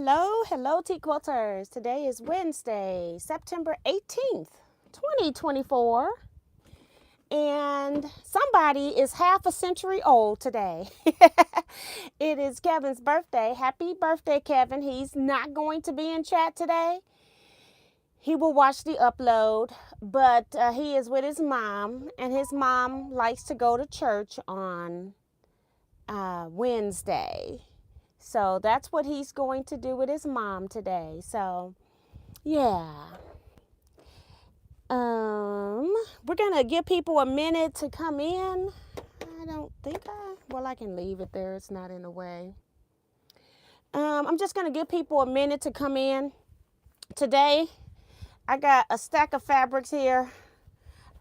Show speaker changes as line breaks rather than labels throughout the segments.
Hello, Teaquilters. Today is Wednesday, September 18th, 2024. And somebody is half a century old today. It is Kevin's birthday. Happy birthday, Kevin. He's not going to be in chat today. He will watch the upload, but he is with his mom, and his mom likes to go to church on Wednesday. So that's what he's going to do with his mom today. So, yeah. We're going to give people a minute to come in. I can leave it there. It's not in the way. I'm just going to give people a minute to come in. Today, I got a stack of fabrics here.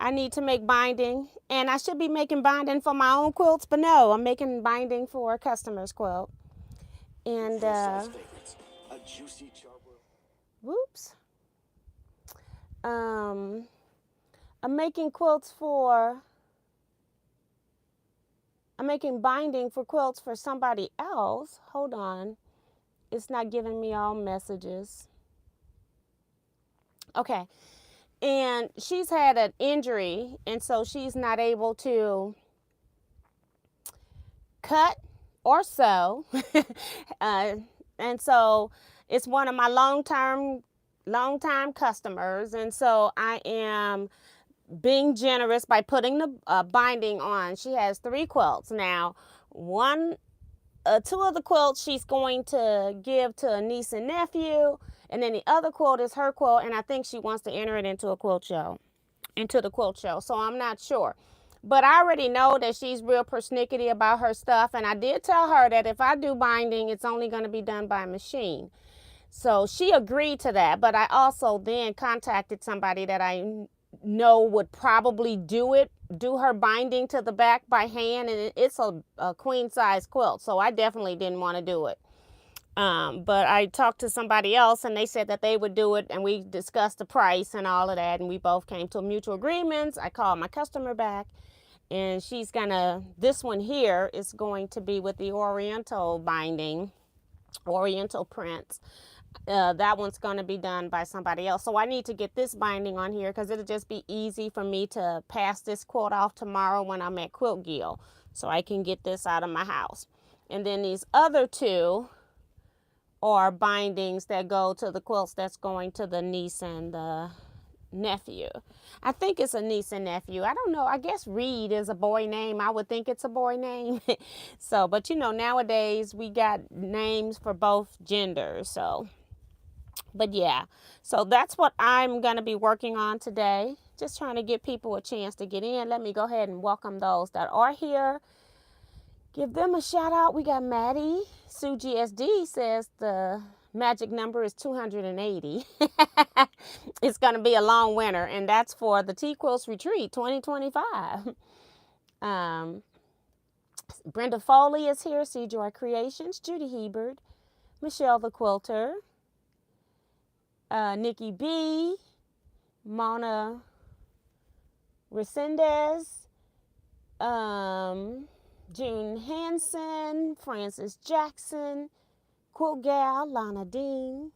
I need to make binding, and I should be making binding for my own quilts, but no, I'm making binding for a customer's quilt. And, whoops. I'm making binding for quilts for somebody else. Hold on. It's not giving me all messages. Okay. And she's had an injury, and so she's not able to cut or sew. And so it's one of my long-time customers, and so I am being generous by putting the binding on. She has 3 quilts now. 2 of the quilts she's going to give to a niece and nephew, and then the other quilt is her quilt, and I think she wants to enter it into the quilt show. So I'm not sure. But I already know that she's real persnickety about her stuff, and I did tell her that if I do binding, it's only going to be done by machine. So she agreed to that, but I also then contacted somebody that I know would probably do her binding to the back by hand, and it's a queen size quilt, so I definitely didn't want to do it. But I talked to somebody else, and they said that they would do it, and we discussed the price and all of that, and we both came to mutual agreements. I called my customer back, and this one here is going to be with the Oriental binding, Oriental prints. That one's going to be done by somebody else. So I need to get this binding on here because it'll just be easy for me to pass this quilt off tomorrow when I'm at Quilt Guild, so I can get this out of my house. And then these other 2 are bindings that go to the quilts that's going to the niece and the nephew. I think it's a niece and nephew. I don't know. I guess Reed is a boy name. I would think it's a boy name. So, but nowadays we got names for both genders. So, but yeah. So that's what I'm going to be working on today. Just trying to give people a chance to get in. Let me go ahead and welcome those that are here. Give them a shout out. We got Maddie. Sue GSD says the magic number is 280. It's going to be a long winter, and that's for the Teaquilts Retreat 2025. Brenda Foley is here. C Joy Creations. Judy Hebert. Michelle the Quilter. Nikki B. Mona Resendez. June Hansen, Francis Jackson, Quilt Gal, Lana Dean,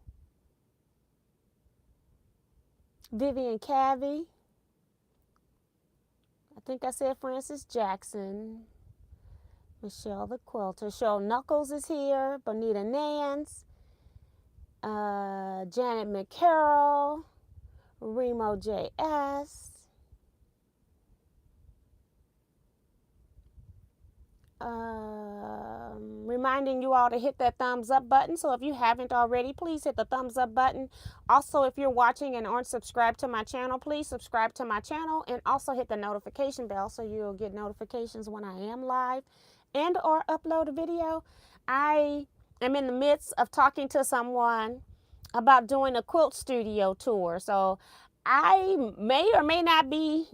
Vivian Cavey. I think I said Francis Jackson. Michelle the Quilter. Cheryl Knuckles is here. Bonita Nance. Janet McCarroll. Remo JS. Reminding you all to hit that thumbs up button. So if you haven't already, please hit the thumbs up button. Also, if you're watching and aren't subscribed to my channel, please subscribe to my channel, and also hit the notification bell so you'll get notifications when I am live and or upload a video. I am in the midst of talking to someone about doing a quilt studio tour. So I may or may not be,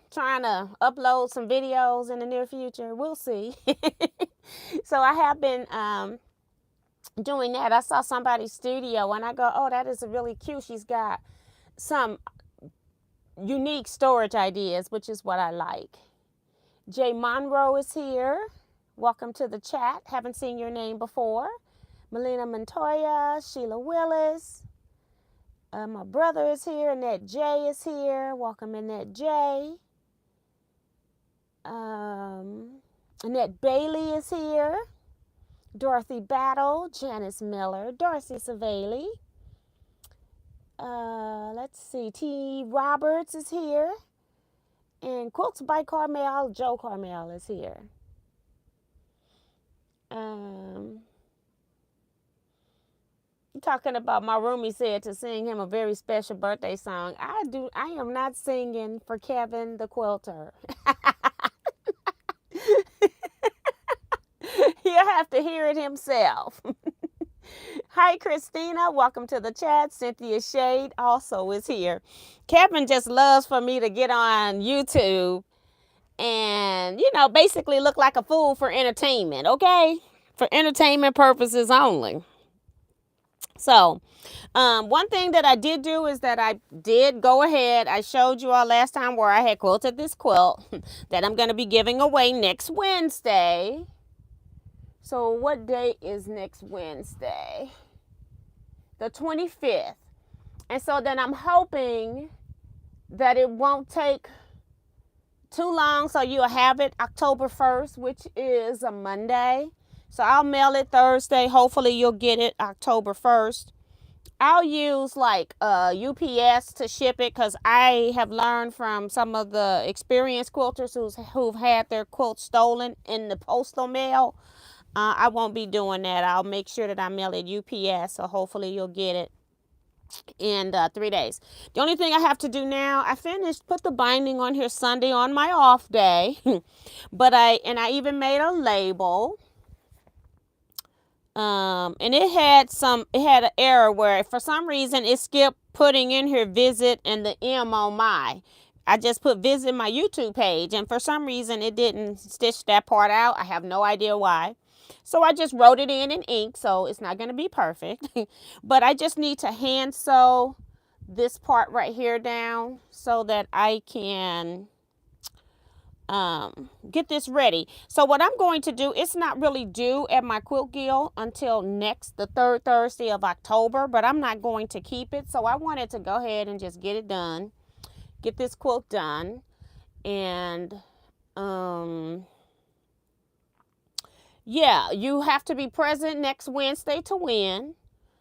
trying to upload some videos in the near future. We'll see. So I have been doing that. I saw somebody's studio, and I go, oh, that is really cute. She's got some unique storage ideas, which is what I like. Jay Monroe is here. Welcome to the chat. Haven't seen your name before. Melina Montoya, Sheila Willis. My brother is here. Annette J is here. Welcome, Annette J. Annette Bailey is here. Dorothy Battle, Janice Miller, Darcy Savali. Let's see. T. Roberts is here. And Quilts by Carmel, Joe Carmel is here. Talking about my roomie said to sing him a very special birthday song. I am not singing for Kevin the Quilter. He'll have to hear it himself. Hi, Christina. Welcome to the chat. Cynthia Shade also is here. Kevin just loves for me to get on YouTube and, basically look like a fool for entertainment, okay? For entertainment purposes only. So, one thing that I did do is that I did go ahead. I showed you all last time where I had quilted this quilt that I'm going to be giving away next Wednesday. So, what day is next Wednesday? The 25th. And so then I'm hoping that it won't take too long, so you'll have it October 1st, which is a Monday. So I'll mail it Thursday. Hopefully you'll get it October 1st. I'll use like UPS to ship it because I have learned from some of the experienced quilters who've had their quilts stolen in the postal mail. I won't be doing that. I'll make sure that I mail it UPS, so hopefully you'll get it in 3 days. The only thing I have to do now, I put the binding on here Sunday on my off day, but I even made a label. And it had an error where for some reason it skipped putting in here visit and the M on my. I just put visit my YouTube page, and for some reason it didn't stitch that part out. I have no idea why. So I just wrote it in ink, so it's not going to be perfect. But I just need to hand sew this part right here down so that I can get this ready. So what I'm going to do, it's not really due at my quilt guild until the third Thursday of October, but I'm not going to keep it. So I wanted to go ahead and just get it done, get this quilt done. And yeah, you have to be present next Wednesday to win.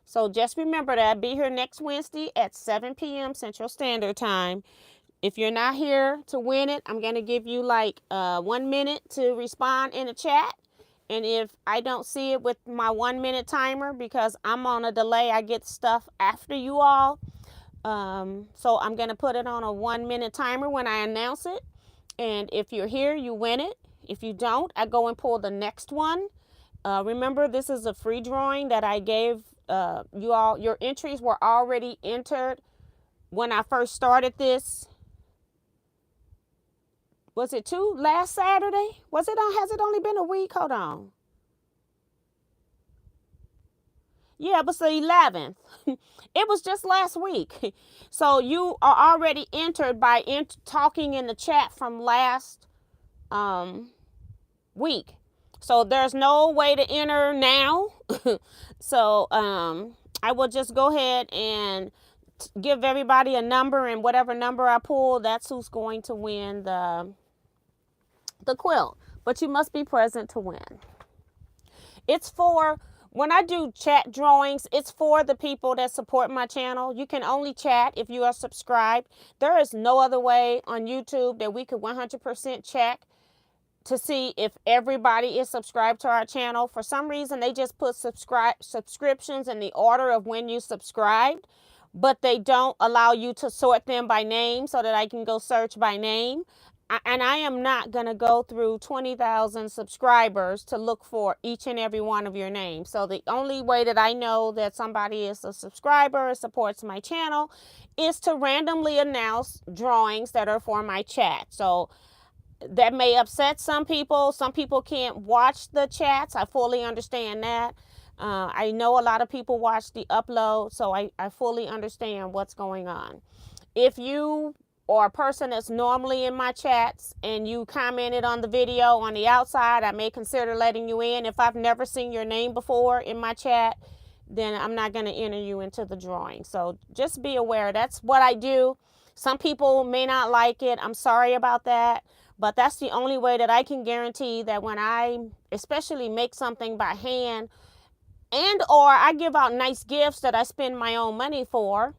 So just remember that. Be here next Wednesday at 7 p.m. Central Standard Time. If you're not here to win it, I'm going to give you like 1 minute to respond in the chat. And if I don't see it with my 1 minute timer, because I'm on a delay, I get stuff after you all. So I'm going to put it on a 1 minute timer when I announce it. And if you're here, you win it. If you don't, I go and pull the next one. Remember, this is a free drawing that I gave you all. Your entries were already entered when I first started this. Was it last Saturday? Has it only been a week? Hold on. Yeah, it was the 11th. It was just last week. So you are already entered by talking in the chat from last week. So there's no way to enter now. So I will just go ahead and give everybody a number, and whatever number I pull, that's who's going to win the quilt. But you must be present to win. It's for, when I do chat drawings, it's for the people that support my channel. You can only chat if you are subscribed. There is no other way on YouTube that we could 100% check to see if everybody is subscribed to our channel. For some reason, they just put subscriptions in the order of when you subscribed, but they don't allow you to sort them by name so that I can go search by name. And I am not going to go through 20,000 subscribers to look for each and every one of your names. So the only way that I know that somebody is a subscriber or supports my channel is to randomly announce drawings that are for my chat. So that may upset some people. Some people can't watch the chats. I fully understand that. I know a lot of people watch the upload, so I fully understand what's going on. If you or a person that's normally in my chats and you commented on the video on the outside, I may consider letting you in. If I've never seen your name before in my chat, then I'm not going to enter you into the drawing. So just be aware. That's what I do. Some people may not like it. I'm sorry about that. But that's the only way that I can guarantee that when I especially make something by hand, and or I give out nice gifts that I spend my own money for,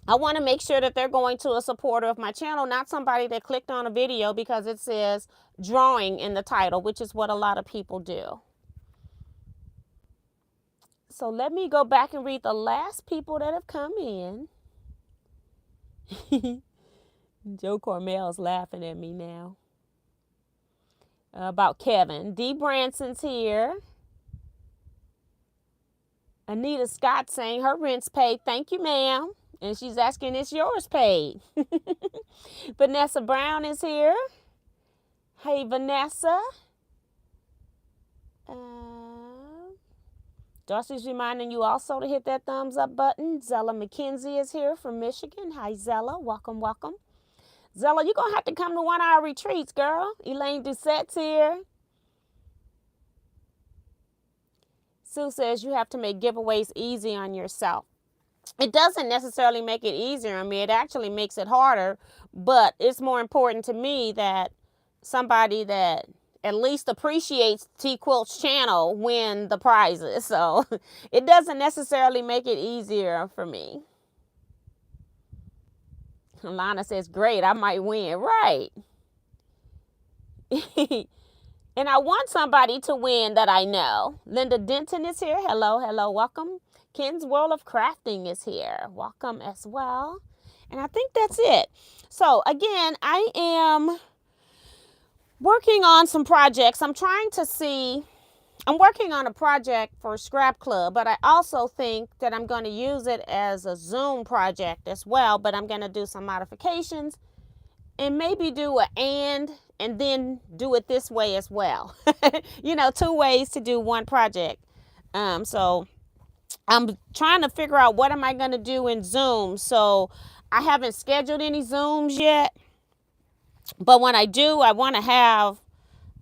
I want to make sure that they're going to a supporter of my channel, not somebody that clicked on a video because it says drawing in the title, which is what a lot of people do. So let me go back and read the last people that have come in. Joe Cormel's laughing at me now. About Kevin. Dee Branson's here. Anita Scott saying her rent's paid. Thank you, ma'am. And she's asking, is yours paid? Vanessa Brown is here. Hey, Vanessa. Darcy's reminding you also to hit that thumbs up button. Zella McKenzie is here from Michigan. Hi, Zella. Welcome, welcome. Zella, you're going to have to come to one of our retreats, girl. Elaine Doucette's here. Sue says you have to make giveaways easy on yourself. It doesn't necessarily make it easier on me. It actually makes it harder. But it's more important to me that somebody that at least appreciates Teaquilts channel win the prizes. So it doesn't necessarily make it easier for me. Alana says, great, I might win. Right. And I want somebody to win that I know. Linda Denton is here. Hello, hello, welcome. Ken's World of Crafting is here. Welcome as well. And I think that's it. So again, I am working on some projects. I'm working on a project for Scrap Club, but I also think that I'm going to use it as a Zoom project as well. But I'm going to do some modifications and maybe do and then do it this way as well. You know, 2 ways to do one project. So I'm trying to figure out what am I going to do in Zoom. So I haven't scheduled any Zooms yet. But when I do, I want to have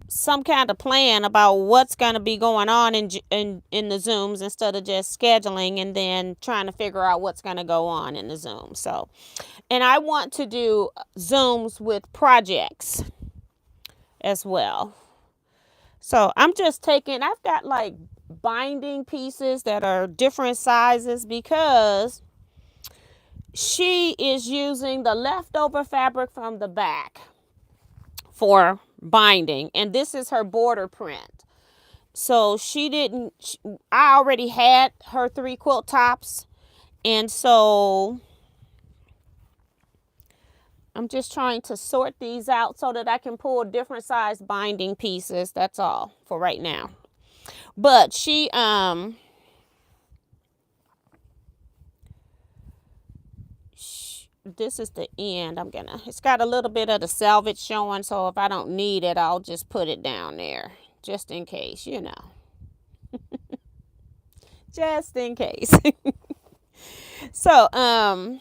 some kind of plan about what's going to be going on in the Zooms instead of just scheduling and then trying to figure out what's going to go on in the Zoom. So, and I want to do Zooms with projects as well. So I'm just I've got like binding pieces that are different sizes because she is using the leftover fabric from the back for binding, and this is her border print. So I already had her 3 quilt tops, and so I'm just trying to sort these out so that I can pull different size binding pieces. That's all for right now. But this is the end. It's got a little bit of the selvage showing, so if I don't need it, I'll just put it down there just in case, you know. Just in case. So, I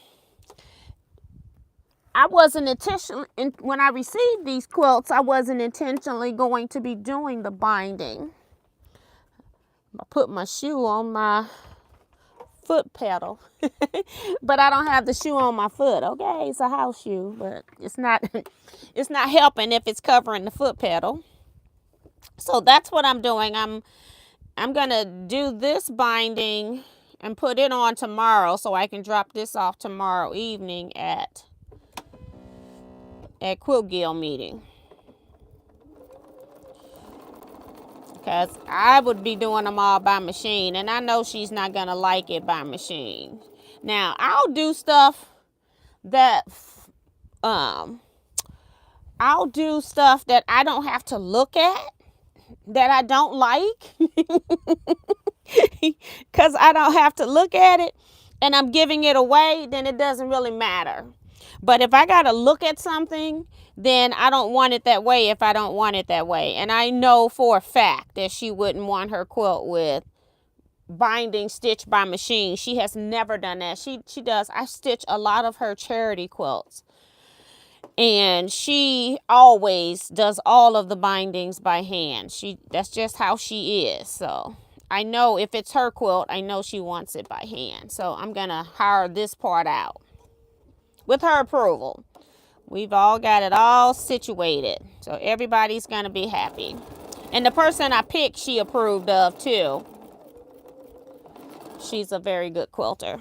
wasn't intentionally, when I received these quilts, I wasn't intentionally going to be doing the binding. I put my shoe on my foot pedal, but I don't have the shoe on my foot. Okay, it's a house shoe, but it's not helping if it's covering the foot pedal. So that's what I'm doing. I'm gonna do this binding and put it on tomorrow so I can drop this off tomorrow evening at Quilt Guild meeting. Because I would be doing them all by machine. And I know she's not going to like it by machine. Now, I'll do stuff that I don't have to look at, that I don't like. Because I don't have to look at it and I'm giving it away, then it doesn't really matter. But if I got to look at something, then I don't want it that way if I don't want it that way. And I know for a fact that she wouldn't want her quilt with binding stitched by machine. She has never done that. She does. I stitch a lot of her charity quilts. And she always does all of the bindings by hand. That's just how she is. So I know if it's her quilt, I know she wants it by hand. So I'm going to hire this part out with her approval. We've all got it all situated. So everybody's going to be happy. And the person I picked, she approved of too. She's a very good quilter.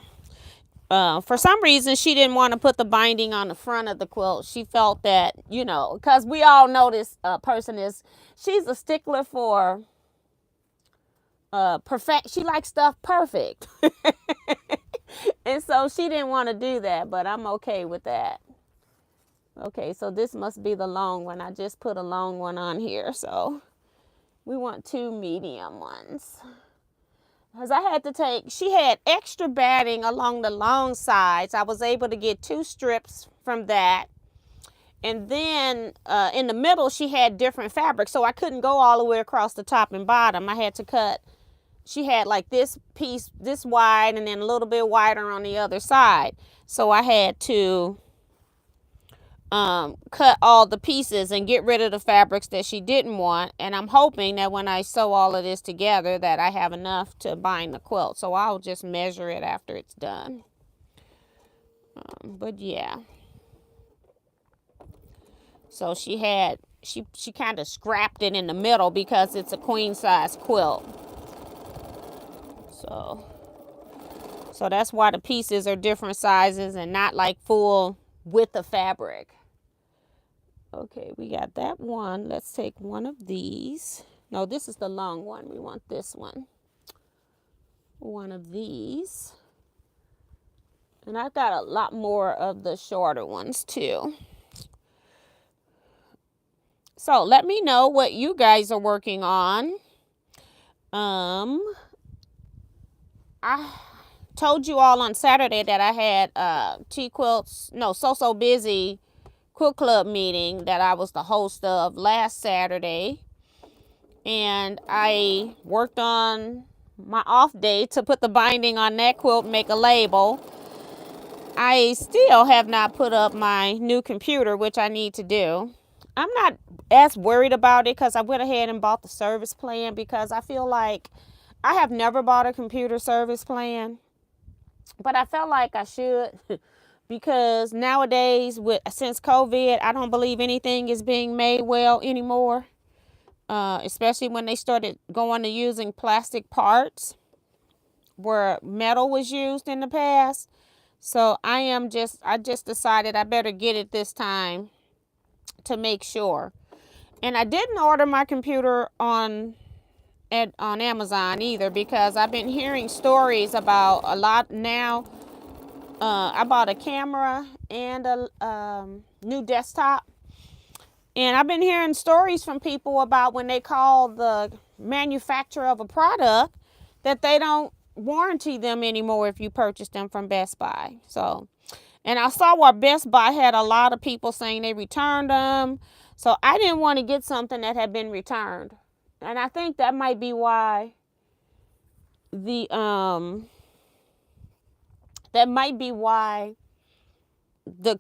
For some reason, she didn't want to put the binding on the front of the quilt. She felt that, you know, because we all know this person is, she's a stickler for perfect. She likes stuff perfect. And so she didn't want to do that, but I'm okay with that. Okay, so this must be the long one. I just put a long one on here, so we want 2 medium ones. Because I had to take, she had extra batting along the long sides. I was able to get 2 strips from that. And then in the middle, she had different fabric. So I couldn't go all the way across the top and bottom. I had to cut, she had like this piece this wide and then a little bit wider on the other side. So I had to cut all the pieces and get rid of the fabrics that she didn't want. And I'm hoping that when I sew all of this together that I have enough to bind the quilt. So I'll just measure it after it's done. But yeah. So she had, she kind of scrapped it in the middle because it's a queen size quilt. So that's why the pieces are different sizes and not like full width of fabric. Okay, we got that one. Let's take one of these. No, this is the long one. We want this one. One of these. And I've got a lot more of the shorter ones too. So let me know what you guys are working on. I told you all on Saturday that I had Teaquilts, no, So Busy Quilt Club meeting that I was the host of last Saturday. And I worked on my off day to put the binding on that quilt, make a label. I still have not put up my new computer, which I need to do. I'm not as worried about it because I went ahead and bought the service plan because I feel like I have never bought a computer service plan, but I felt like I should because nowadays, since COVID, I don't believe anything is being made well anymore, especially when they started going to using plastic parts where metal was used in the past. So I just decided I better get it this time to make sure. And I didn't order my computer on Amazon either because I've been hearing stories about a lot now. I bought a camera and a new desktop. And I've been hearing stories from people about when they call the manufacturer of a product that they don't warranty them anymore if you purchase them from Best Buy. So, and I saw where Best Buy had a lot of people saying they returned them. So I didn't want to get something that had been returned. And I think that might be why the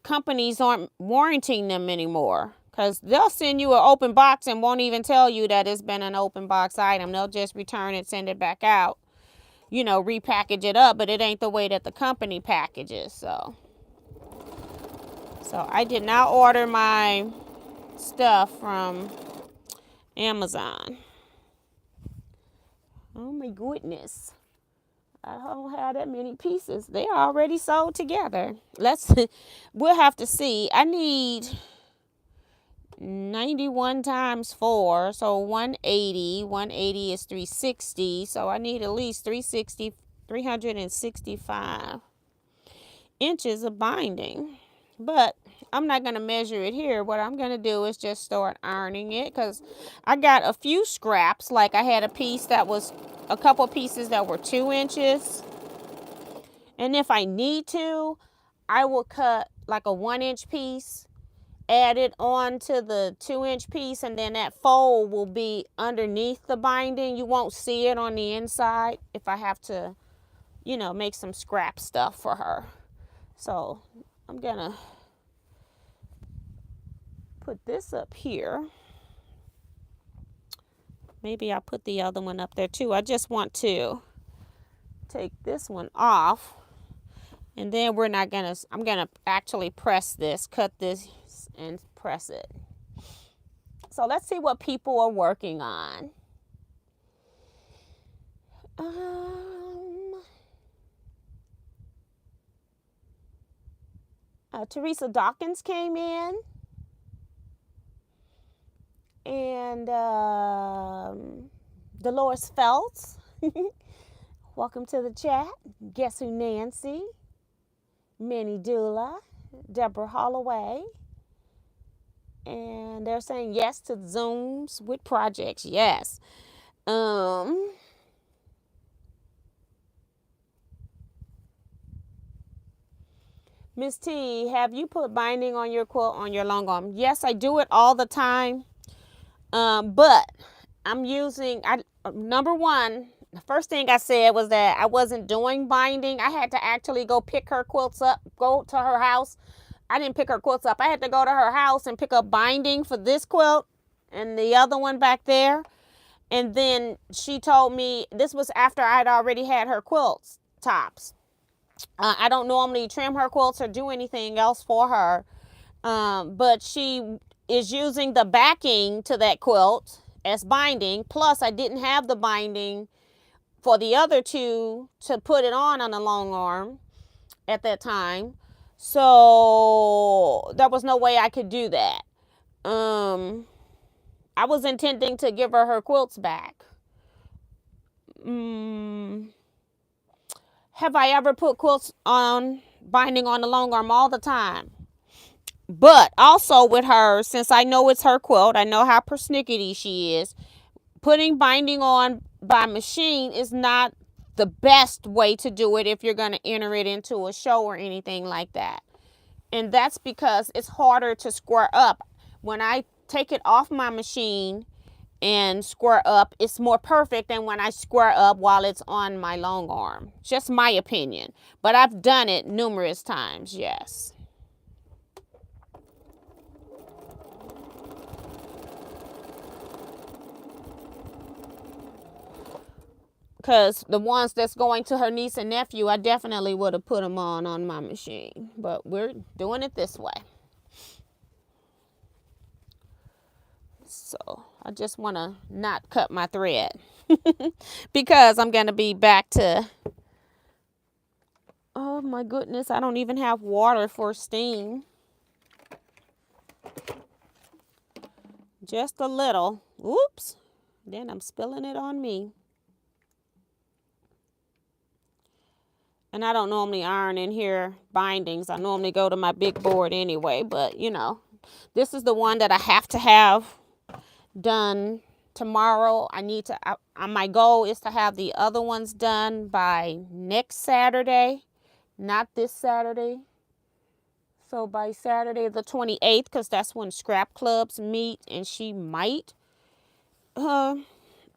companies aren't warranting them anymore. Because they'll send you an open box and won't even tell you that it's been an open box item. They'll just return it, send it back out, you know, repackage it up. But it ain't the way that the company packages. So I did not order my stuff from Amazon. Oh my goodness. I don't have that many pieces. They are already sold together. We'll have to see. I need 91 times 4, so 180. 180 is 360, so I need at least 365 inches of binding. But I'm not going to measure it here. What I'm going to do is just start ironing it because I got a few scraps. Like I had a couple pieces that were 2 inches. And if I need to, I will cut like a 1-inch piece, add it on to the 2-inch piece, and then that fold will be underneath the binding. You won't see it on the inside if I have to, you know, make some scrap stuff for her. So I'm gonna put this up here. Maybe I'll put the other one up there too. I just want to take this one off. And then I'm gonna actually press this, cut this and press it. So let's see what people are working on. Teresa Dawkins came in. And Dolores Phelps. Welcome to the chat. Guess Who Nancy. Minnie Dula. Deborah Holloway. And they're saying yes to Zooms with projects. Yes. Miss T, have you put binding on your quilt on your long arm? Yes, I do it all the time. But I'm using, number one, the first thing I said was that I wasn't doing binding. I had to actually go pick her quilts up, go to her house. I didn't pick her quilts up. I had to go to her house and pick up binding for this quilt and the other one back there. And then she told me, this was after I had already had her quilts tops. I don't normally trim her quilts or do anything else for her. But she is using the backing to that quilt as binding. Plus, I didn't have the binding for the other two to put it on the long arm at that time. So there was no way I could do that. I was intending to give her quilts back. Have I ever put quilts on binding on the long arm? All the time. But also with her, since I know it's her quilt, I know how persnickety she is, putting binding on by machine is not the best way to do it if you're going to enter it into a show or anything like that. And that's because it's harder to square up. When I take it off my machine and square up, it's more perfect than when I square up while it's on my long arm. Just my opinion. But I've done it numerous times, yes. Because the ones that's going to her niece and nephew, I definitely would have put them on my machine. But we're doing it this way. So I just want to not cut my thread. Because I'm going to be back to... Oh my goodness, I don't even have water for steam. Just a little. Oops. Then I'm spilling it on me. And I don't normally iron in here bindings. I normally go to my big board anyway. But, you know, this is the one that I have to have done tomorrow. My goal is to have the other ones done by next Saturday. Not this Saturday. So by Saturday the 28th, because that's when scrap clubs meet. And she might, you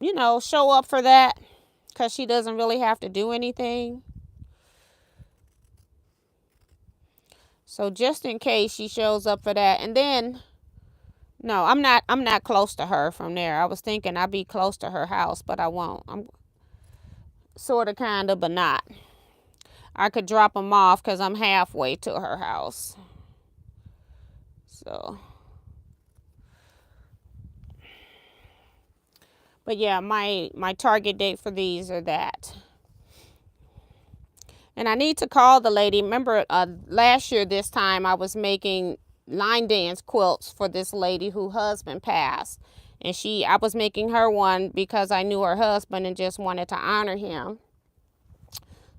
know, show up for that. Because she doesn't really have to do anything. So just in case she shows up for that. And then, no, I'm not close to her from there. I was thinking I'd be close to her house, but I won't. I'm sort of, kind of, but not. I could drop them off because I'm halfway to her house. So. But yeah, my target date for these are that. And I need to call the lady. Remember last year this time I was making line dance quilts for this lady whose husband passed. And I was making her one because I knew her husband and just wanted to honor him.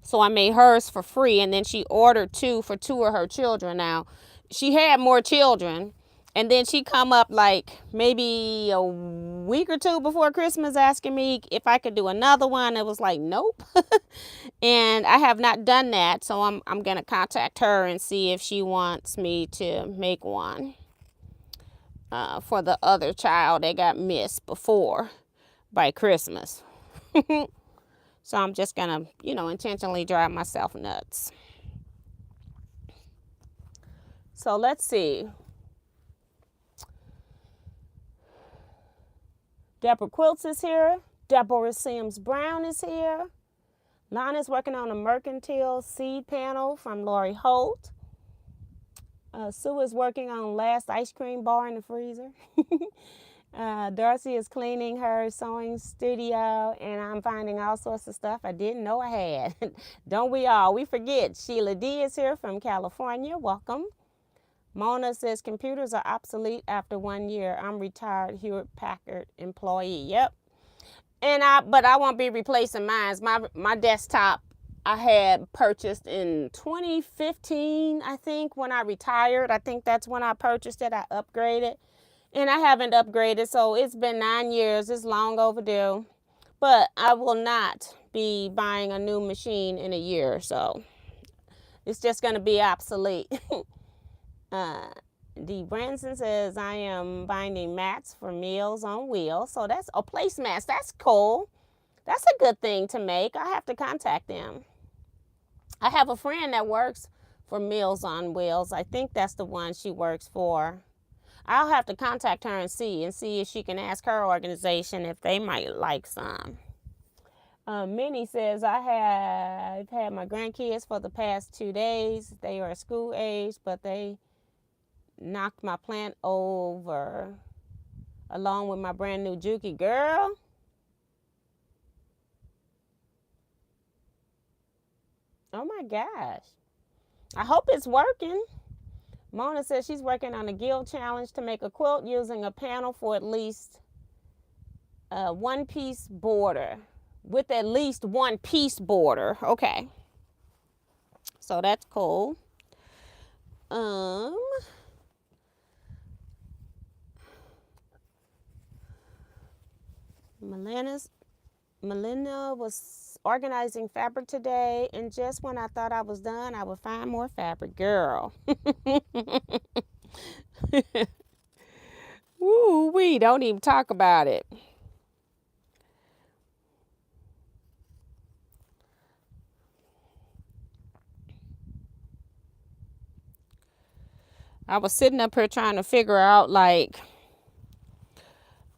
So I made hers for free. And then she ordered two for two of her children. Now, she had more children. And then she come up like maybe a week or two before Christmas asking me if I could do another one. It was like, nope. And I have not done that. So I'm going to contact her and see if she wants me to make one for the other child that got missed before by Christmas. So I'm just going to, you know, intentionally drive myself nuts. So let's see. Deborah Quilts is here. Deborah Sims Brown is here. Lana's working on a mercantile seed panel from Lori Holt. Sue is working on last ice cream bar in the freezer. Darcy is cleaning her sewing studio, and I'm finding all sorts of stuff I didn't know I had. Don't we all? We forget. Sheila D is here from California. Welcome. Mona says computers are obsolete after 1 year. I'm retired Hewlett Packard employee. Yep. But I won't be replacing mine. My desktop I had purchased in 2015, I think, when I retired. I think that's when I purchased it. I upgraded. And I haven't upgraded, so it's been 9 years. It's long overdue. But I will not be buying a new machine in a year, so it's just going to be obsolete. D. Branson says, I am binding mats for Meals on Wheels. So that's placemats. That's cool. That's a good thing to make. I have to contact them. I have a friend that works for Meals on Wheels. I think that's the one she works for. I'll have to contact her and see if she can ask her organization if they might like some. Minnie says, I have had my grandkids for the past 2 days. They are school age, but they knocked my plant over along with my brand new Juki. Girl. Oh my gosh. I hope it's working. Mona says she's working on a guild challenge to make a quilt using a panel for at least a one-piece border. With at least one-piece border. Okay. So that's cool. Melinda was organizing fabric today, and just when I thought I was done, I would find more fabric. Girl. Woo, we don't even talk about it. I was sitting up here trying to figure out, like,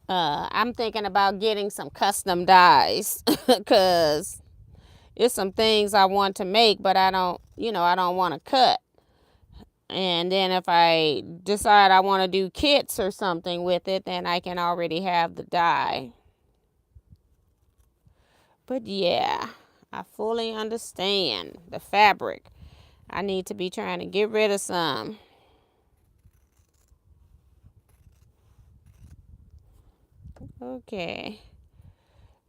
I'm thinking about getting some custom dies because it's some things I want to make, but I don't want to cut. And then if I decide I want to do kits or something with it, then I can already have the die. But yeah, I fully understand the fabric. I need to be trying to get rid of some. Okay.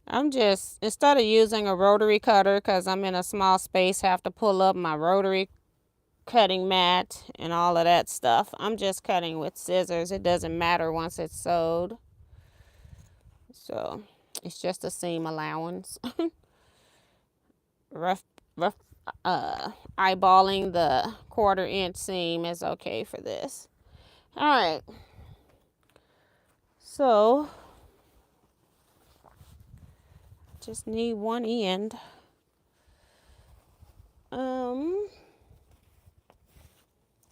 I'm just, instead of using a rotary cutter, because I'm in a small space, have to pull up my rotary cutting mat and all of that stuff. I'm just cutting with scissors. It doesn't matter once it's sewed. So it's just a seam allowance. rough eyeballing the 1/4 inch seam is okay for this. All right. So just need one end.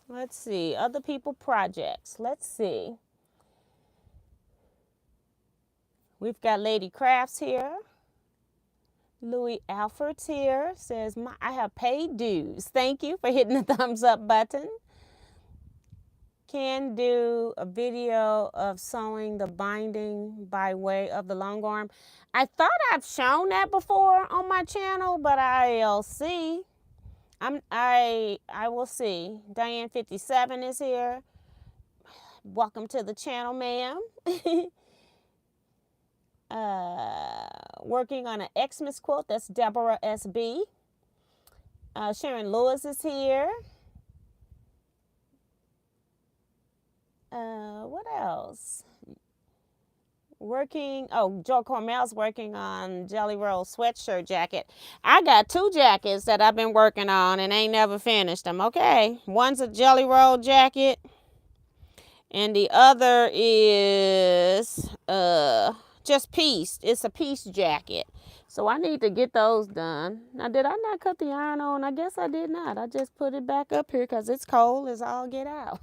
Let's see, other people projects. Let's see. We've got Lady Crafts here. Louis Alford's here. Says, I have paid dues. Thank you for hitting the thumbs up button. Can do a video of sewing the binding by way of the long arm. I thought I've shown that before on my channel, but I'll see. I will see. Diane 57 is here. Welcome to the channel, ma'am. Working on an Xmas quilt. That's Deborah SB. Sharon Lewis is here. What else? Joe Cormel's working on Jelly Roll sweatshirt jacket. I got 2 jackets that I've been working on and ain't never finished them. Okay. One's a Jelly Roll jacket. And the other is just pieced. It's a piece jacket. So I need to get those done. Now, did I not cut the iron on? I guess I did not. I just put it back up here because it's cold as all get out.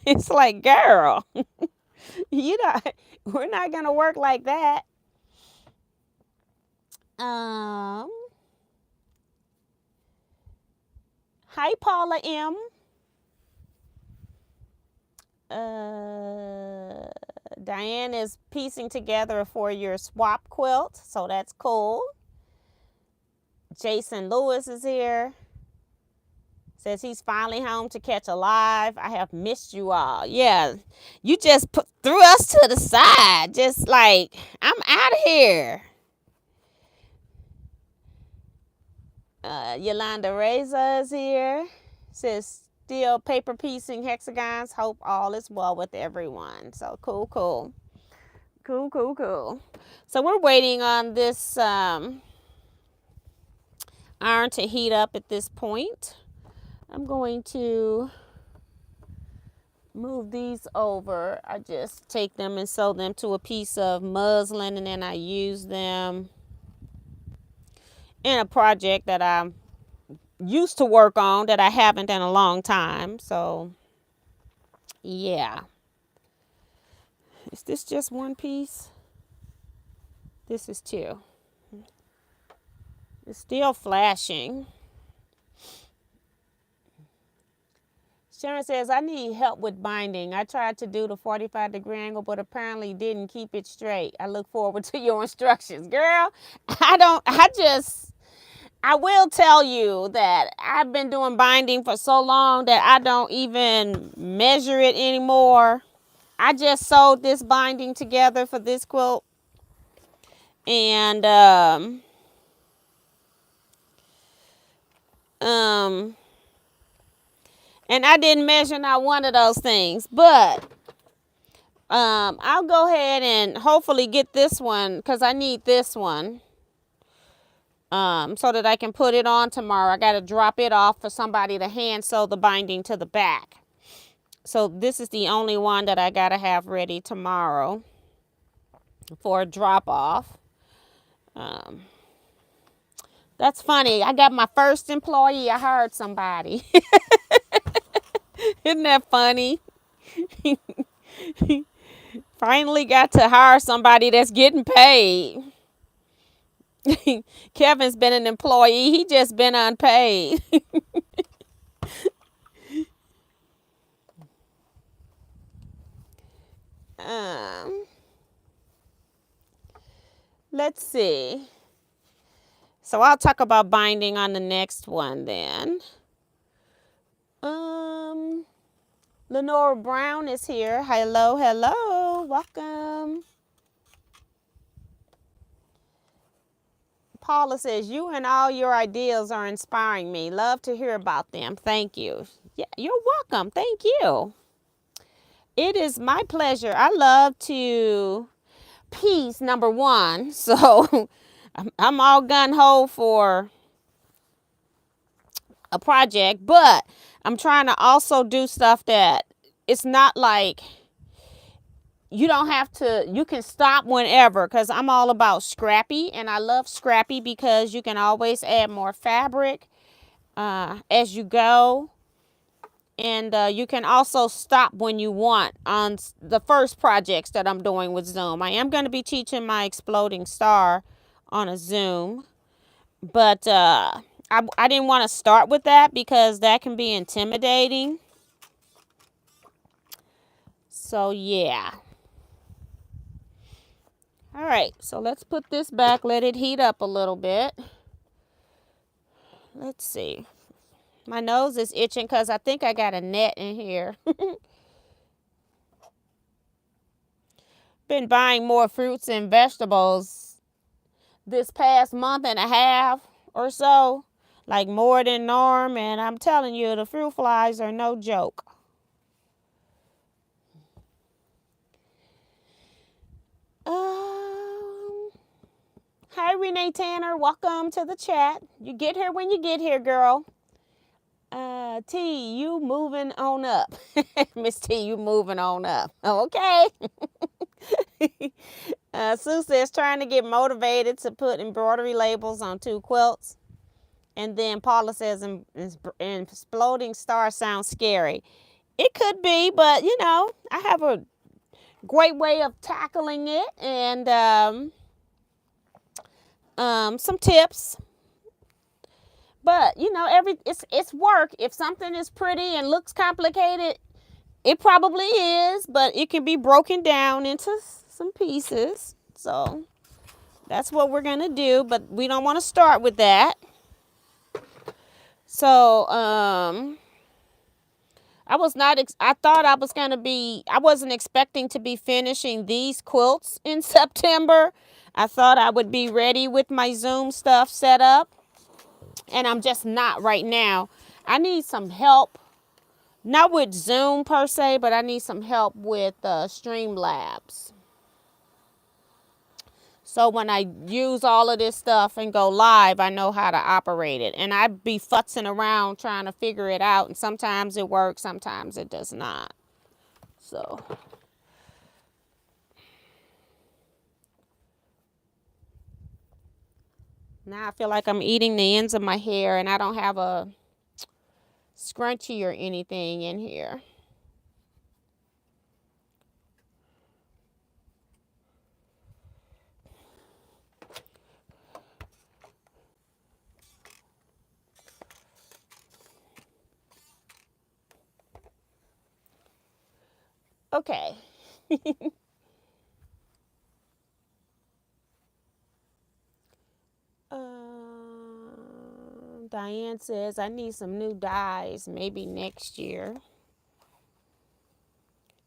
It's like, girl. We're not going to work like that. Hi, Paula M. Diane is piecing together a 4-year swap quilt, so that's cool. Jason Lewis is here. Says he's finally home to catch a live. I have missed you all. Yeah, you just threw us to the side. Just like, I'm out of here. Yolanda Reza is here. Says still paper piecing hexagons. Hope all is well with everyone. So cool. Cool. So we're waiting on this iron to heat up at this point. I'm going to move these over. I just take them and sew them to a piece of muslin, and then I use them in a project that I used to work on that I haven't in a long time. So yeah. Is this just one piece? This is two. It's still flashing. Sharon says, I need help with binding. I tried to do the 45-degree angle, but apparently didn't keep it straight. I look forward to your instructions. Girl, I will tell you that I've been doing binding for so long that I don't even measure it anymore. I just sewed this binding together for this quilt. And, and I didn't measure not one of those things, but I'll go ahead and hopefully get this one because I need this one so that I can put it on tomorrow. I got to drop it off for somebody to hand sew the binding to the back. So this is the only one that I got to have ready tomorrow for a drop off. That's funny. I got my first employee. I hired somebody. Isn't that funny? Finally got to hire somebody that's getting paid. Kevin's been an employee. He just been unpaid. Let's see. So I'll talk about binding on the next one then. Lenora Brown is here. Hello. Welcome. Paula says, you and all your ideas are inspiring me. Love to hear about them. Thank you. Yeah, you're welcome. Thank you. It is my pleasure. I love to piece, number one. So I'm all gung-ho for a project, but I'm trying to also do stuff that it's not like you don't have to, you can stop whenever, because I'm all about scrappy, and I love scrappy because you can always add more fabric as you go. And you can also stop when you want on the first projects that I'm doing with Zoom. I am going to be teaching my exploding star on a Zoom, but I didn't want to start with that because that can be intimidating. So yeah. All right, so let's put this back, let it heat up a little bit. Let's see. My nose is itching because I think I got a net in here. Been buying more fruits and vegetables this past month and a half or so, like more than norm, and I'm telling you, the fruit flies are no joke. Hi, Renee Tanner. Welcome to the chat. You get here when you get here, girl. T, you moving on up. Miss T, you moving on up. Okay. Sue says, trying to get motivated to put embroidery labels on 2 quilts. And then Paula says, exploding star sounds scary. It could be, but you know, I have a great way of tackling it, and some tips. But you know, it's work. If something is pretty and looks complicated, it probably is, but it can be broken down into some pieces. So that's what we're gonna do, but we don't want to start with that. So I thought I was gonna be, I wasn't expecting to be finishing these quilts in September. I thought I would be ready with my Zoom stuff set up, and I'm just not right now. I need some help, not with Zoom per se, but I need some help with Streamlabs. So when I use all of this stuff and go live, I know how to operate it. And I be futzing around trying to figure it out. And sometimes it works, sometimes it does not. So now I feel like I'm eating the ends of my hair and I don't have a scrunchie or anything in here. Okay. Diane says I need some new dies, maybe next year.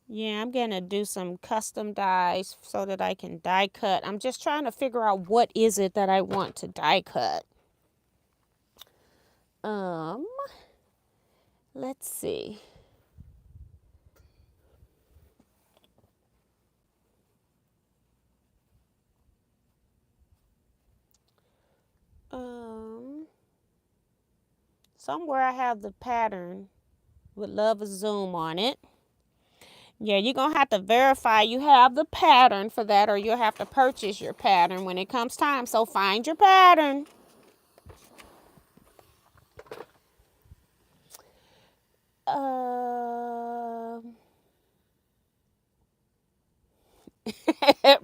Yeah, I'm going to do some custom dies so that I can die cut. I'm just trying to figure out what is it that I want to die cut. Let's see. Somewhere I have the pattern with Love of Zoom on it. Yeah, you're going to have to verify you have the pattern for that, or you'll have to purchase your pattern when it comes time. So find your pattern.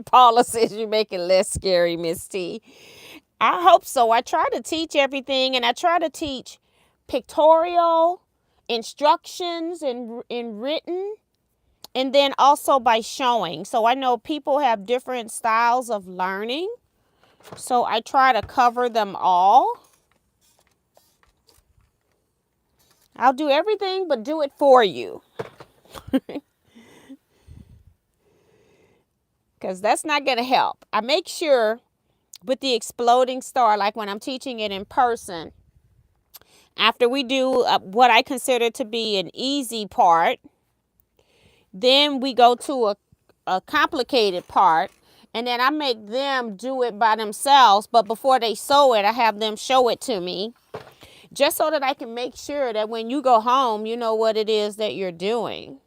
Paula says you make it less scary, Miss T. I hope so. I try to teach everything, and I try to teach pictorial instructions in written, and then also by showing. So I know people have different styles of learning, so I try to cover them all. I'll do everything but do it for you. Because that's not going to help. I make sure with the exploding star, like when I'm teaching it in person, after we do what I consider to be an easy part, then we go to a complicated part, and then I make them do it by themselves. But before they sew it, I have them show it to me, just so that I can make sure that when you go home, you know what it is that you're doing.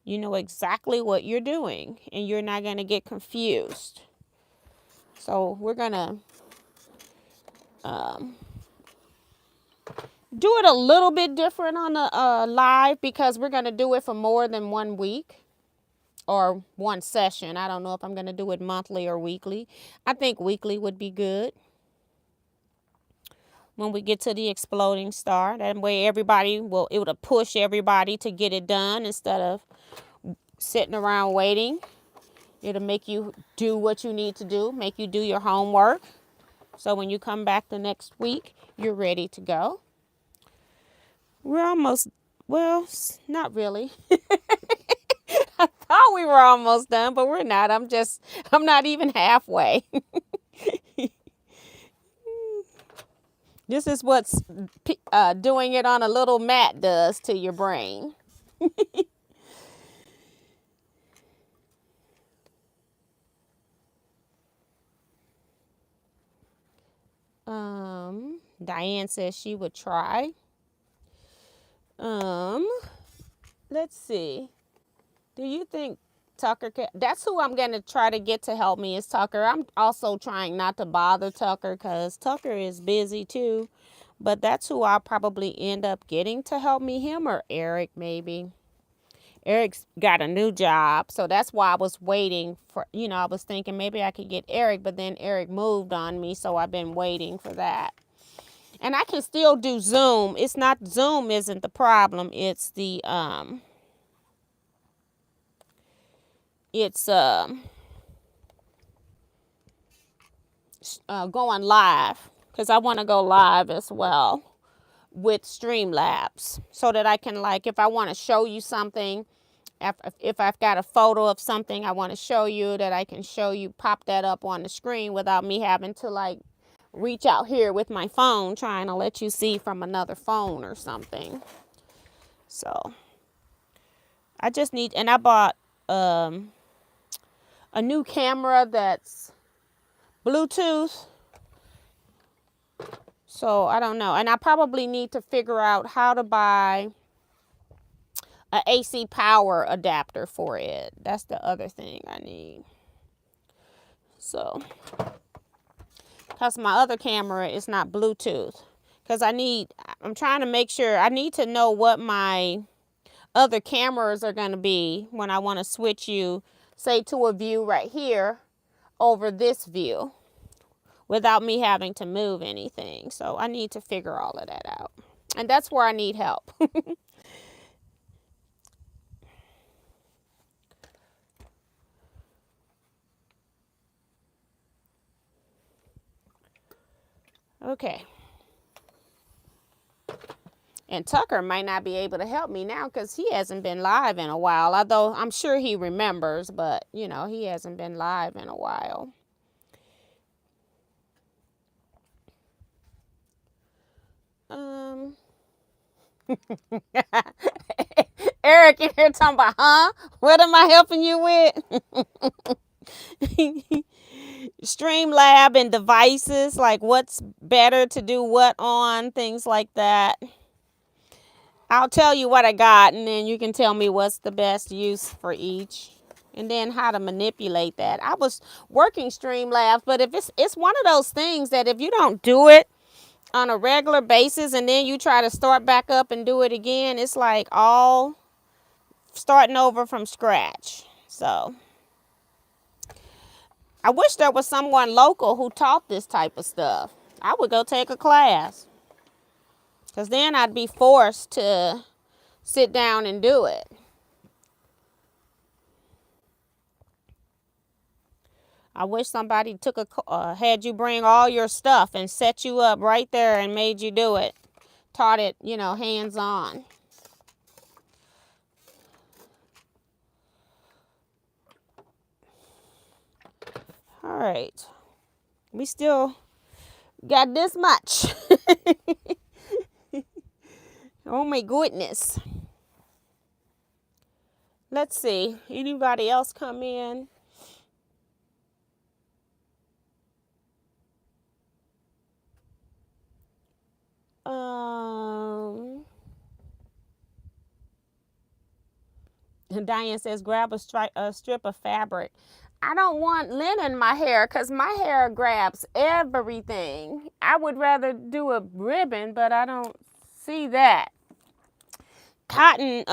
You know exactly what you're doing, and you're not going to get confused. So we're going to do it a little bit different on the live, because we're going to do it for more than 1 week or one session. I don't know if I'm going to do it monthly or weekly. I think weekly would be good when we get to the exploding star. That way everybody will, it would push everybody to get it done instead of sitting around waiting. It'll make you do what you need to do, make you do your homework. So when you come back the next week, you're ready to go. We're almost, well, not really. I thought we were almost done, but we're not. I'm not even halfway. This is what's doing it on a little mat does to your brain. Diane says she would try. Let's see. Do you think Tucker can? That's who I'm going to try to get to help me, is Tucker. I'm also trying not to bother Tucker because Tucker is busy too. But that's who I'll probably end up getting to help me, him or Eric maybe. Eric's got a new job, so that's why I was waiting for, I was thinking maybe I could get Eric, but then Eric moved on me, so I've been waiting for that. And I can still do Zoom. Zoom isn't the problem. It's the, going live, because I want to go live as well with Streamlabs, so that I can, like, if I want to show you something, if I've got a photo of something I want to show you, that I can show you, pop that up on the screen without me having to, like, reach out here with my phone trying to let you see from another phone or something. So I just need, and I bought a new camera that's Bluetooth. So I don't know. And I probably need to figure out how to buy an AC power adapter for it. That's the other thing I need. So, because my other camera is not Bluetooth. Because I'm trying to make sure, I need to know what my other cameras are going to be when I want to switch you, say, to a view right here over this view, without me having to move anything. So I need to figure all of that out. And that's where I need help. Okay. And Tucker might not be able to help me now because he hasn't been live in a while. Although I'm sure he remembers, but, he hasn't been live in a while. Eric in here talking about, huh? What am I helping you with? Streamlab and devices, like what's better to do what on, things like that. I'll tell you what I got, and then you can tell me what's the best use for each, and then how to manipulate that. I was working Streamlabs, but if it's one of those things that if you don't do it on a regular basis and then you try to start back up and do it again, it's like all starting over from scratch. So I wish there was someone local who taught this type of stuff. I would go take a class, because then I'd be forced to sit down and do it. I wish somebody had you bring all your stuff and set you up right there and made you do it. Taught it, hands-on. All right. We still got this much. Oh my goodness. Let's see. Anybody else come in? Diane says, grab a strip of fabric. I don't want linen in my hair because my hair grabs everything. I would rather do a ribbon, but I don't see that. Cotton,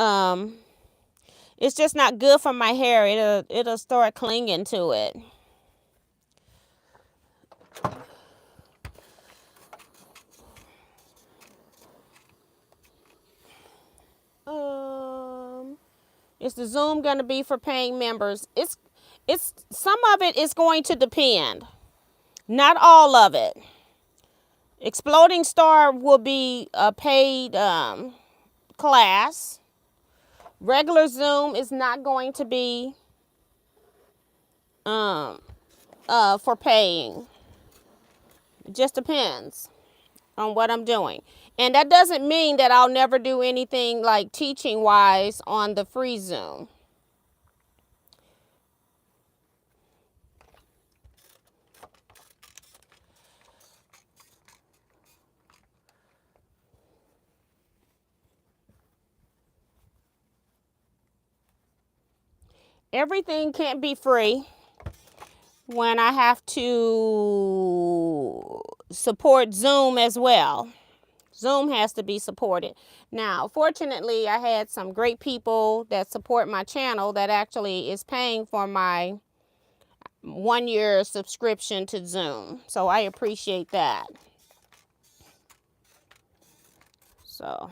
it's just not good for my hair. It'll start clinging to it. Is the Zoom going to be for paying members? It's some of it is going to depend. Not all of it. Exploding Star will be a paid class. Regular Zoom is not going to be for paying. It just depends on what I'm doing. And that doesn't mean that I'll never do anything like teaching wise on the free Zoom. Everything can't be free when I have to support Zoom as well. Zoom has to be supported. Now, fortunately, I had some great people that support my channel that actually is paying for my 1-year subscription to Zoom. So I appreciate that. So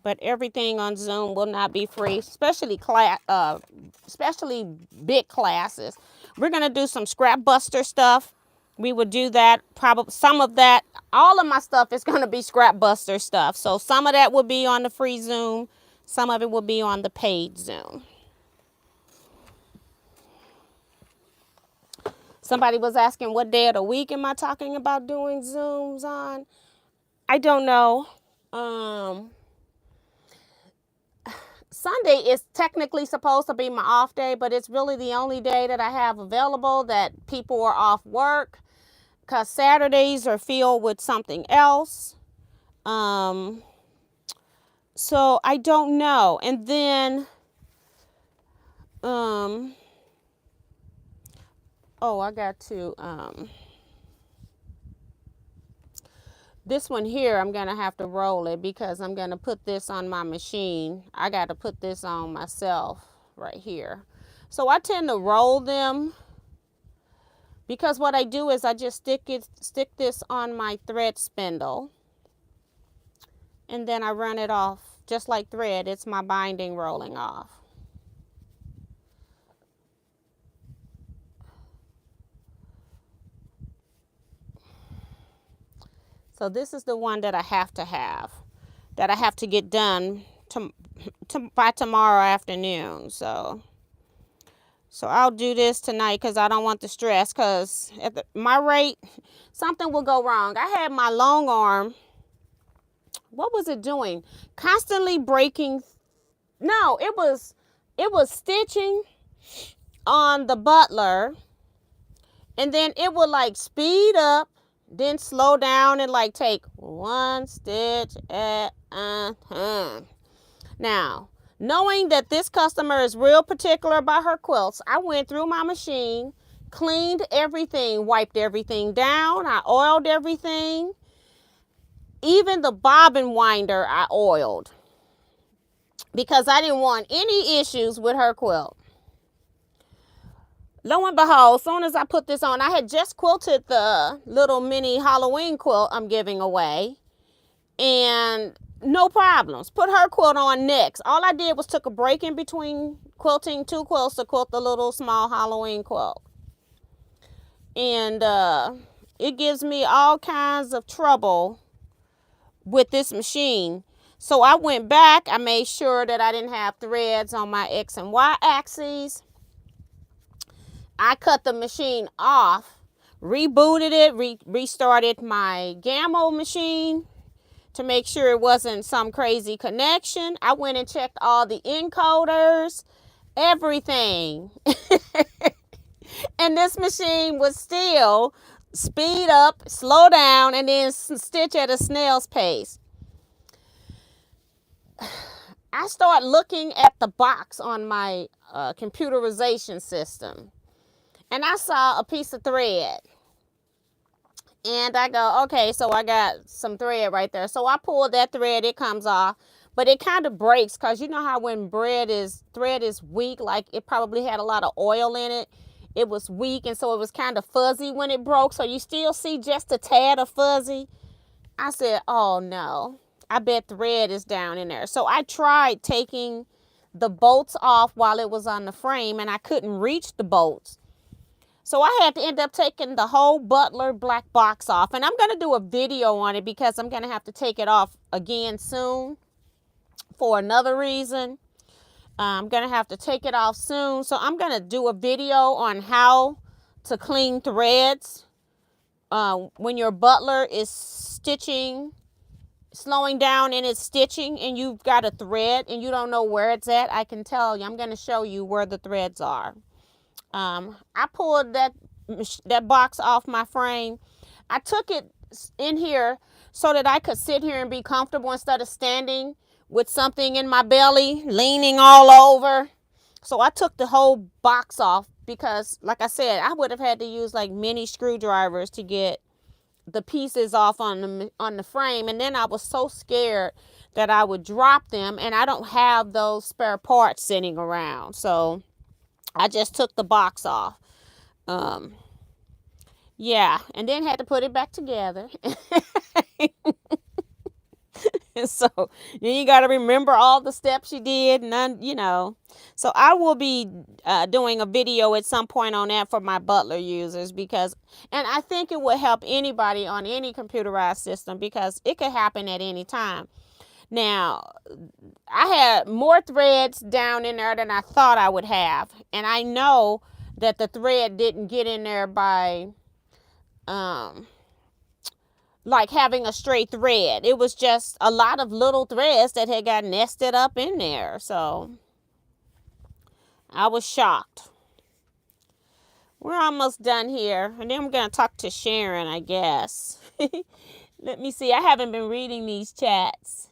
but everything on Zoom will not be free, especially big classes. We're gonna do some scrap buster stuff. We would do that. Probably some of that. All of my stuff is gonna be scrap buster stuff. So some of that will be on the free Zoom. Some of it will be on the paid Zoom. Somebody was asking what day of the week am I talking about doing Zooms on? I don't know. Sunday is technically supposed to be my off day, but it's really the only day that I have available that people are off work, because Saturdays are filled with something else. So I don't know. And then, I got to, this one here, I'm going to have to roll it because I'm going to put this on my machine. I got to put this on myself right here. So I tend to roll them because what I do is I just stick this on my thread spindle. And then I run it off just like thread. It's my binding rolling off. So this is the one that I have to get done by tomorrow afternoon. So I'll do this tonight because I don't want the stress, because at my rate, something will go wrong. I had my long arm. What was it doing? Constantly breaking. No, it was stitching on the butler, and then it would like speed up, then slow down and like take one stitch at a time. Now, knowing that this customer is real particular about her quilts, I went through my machine, cleaned everything, wiped everything down, I oiled everything. Even the bobbin winder I oiled because I didn't want any issues with her quilt. Lo and behold, as soon as I put this on, I had just quilted the little mini Halloween quilt I'm giving away, and no problems. Put her quilt on next. All I did was took a break in between quilting 2 quilts to quilt the little small Halloween quilt. And it gives me all kinds of trouble with this machine. So I went back, I made sure that I didn't have threads on my X and Y axes. I cut the machine off, rebooted it, restarted my Gammo machine to make sure it wasn't some crazy connection. I went and checked all the encoders, everything. And this machine was still speed up, slow down, and then stitch at a snail's pace. I started looking at the box on my computerization system, and I saw a piece of thread. And I go, okay, so I got some thread right there. So I pulled that thread, it comes off, but it kind of breaks, because you know how when thread is weak, like it probably had a lot of oil in it. It was weak, and so it was kind of fuzzy when it broke. So you still see just a tad of fuzzy. I said, oh no, I bet thread is down in there. So I tried taking the bolts off while it was on the frame, and I couldn't reach the bolts. So I had to end up taking the whole Butler black box off. And I'm going to do a video on it because I'm going to have to take it off again soon for another reason. I'm going to have to take it off soon. So I'm going to do a video on how to clean threads when your Butler is stitching, slowing down in its stitching, and you've got a thread and you don't know where it's at. I can tell you. I'm going to show you where the threads are. I pulled that box off my frame. I took it in here so that I could sit here and be comfortable instead of standing with something in my belly, leaning all over. So I took the whole box off because, like I said, I would have had to use like mini screwdrivers to get the pieces off on the frame, and then I was so scared that I would drop them, and I don't have those spare parts sitting around, so I just took the box off. Yeah, and then had to put it back together. And so then you got to remember all the steps you did, and so I will be doing a video at some point on that for my Butler users, and I think it will help anybody on any computerized system because it could happen at any time. Now, I had more threads down in there than I thought I would have, and I know that the thread didn't get in there by like having a straight thread. It was just a lot of little threads that had got nested up in there. So I was shocked. We're almost done here. And then we're going to talk to Sharon, I guess. Let me see. I haven't been reading these chats.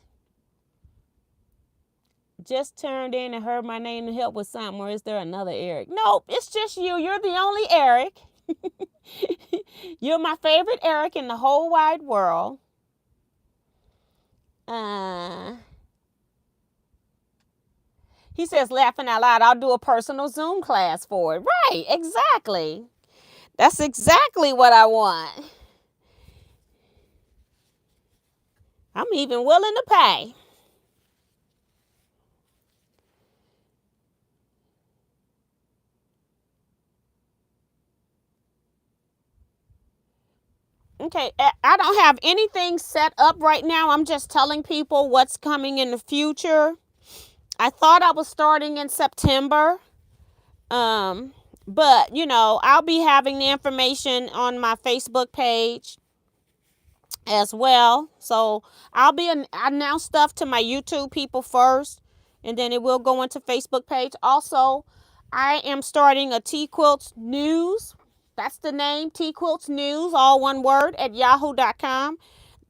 Just turned in and heard my name to help with something. Or is there another Eric? Nope, it's just you. You're the only Eric. You're my favorite Eric in the whole wide world. He says, laughing out loud, I'll do a personal Zoom class for it. Right, exactly. That's exactly what I want. I'm even willing to pay. Okay, I don't have anything set up right now. I'm just telling people what's coming in the future. I thought I was starting in September. But, I'll be having the information on my Facebook page as well. So I'll be announce stuff to my YouTube people first, and then it will go into Facebook page. Also, I am starting a Teaquilts news. That's the name, Teaquilts News, all one word, at yahoo.com.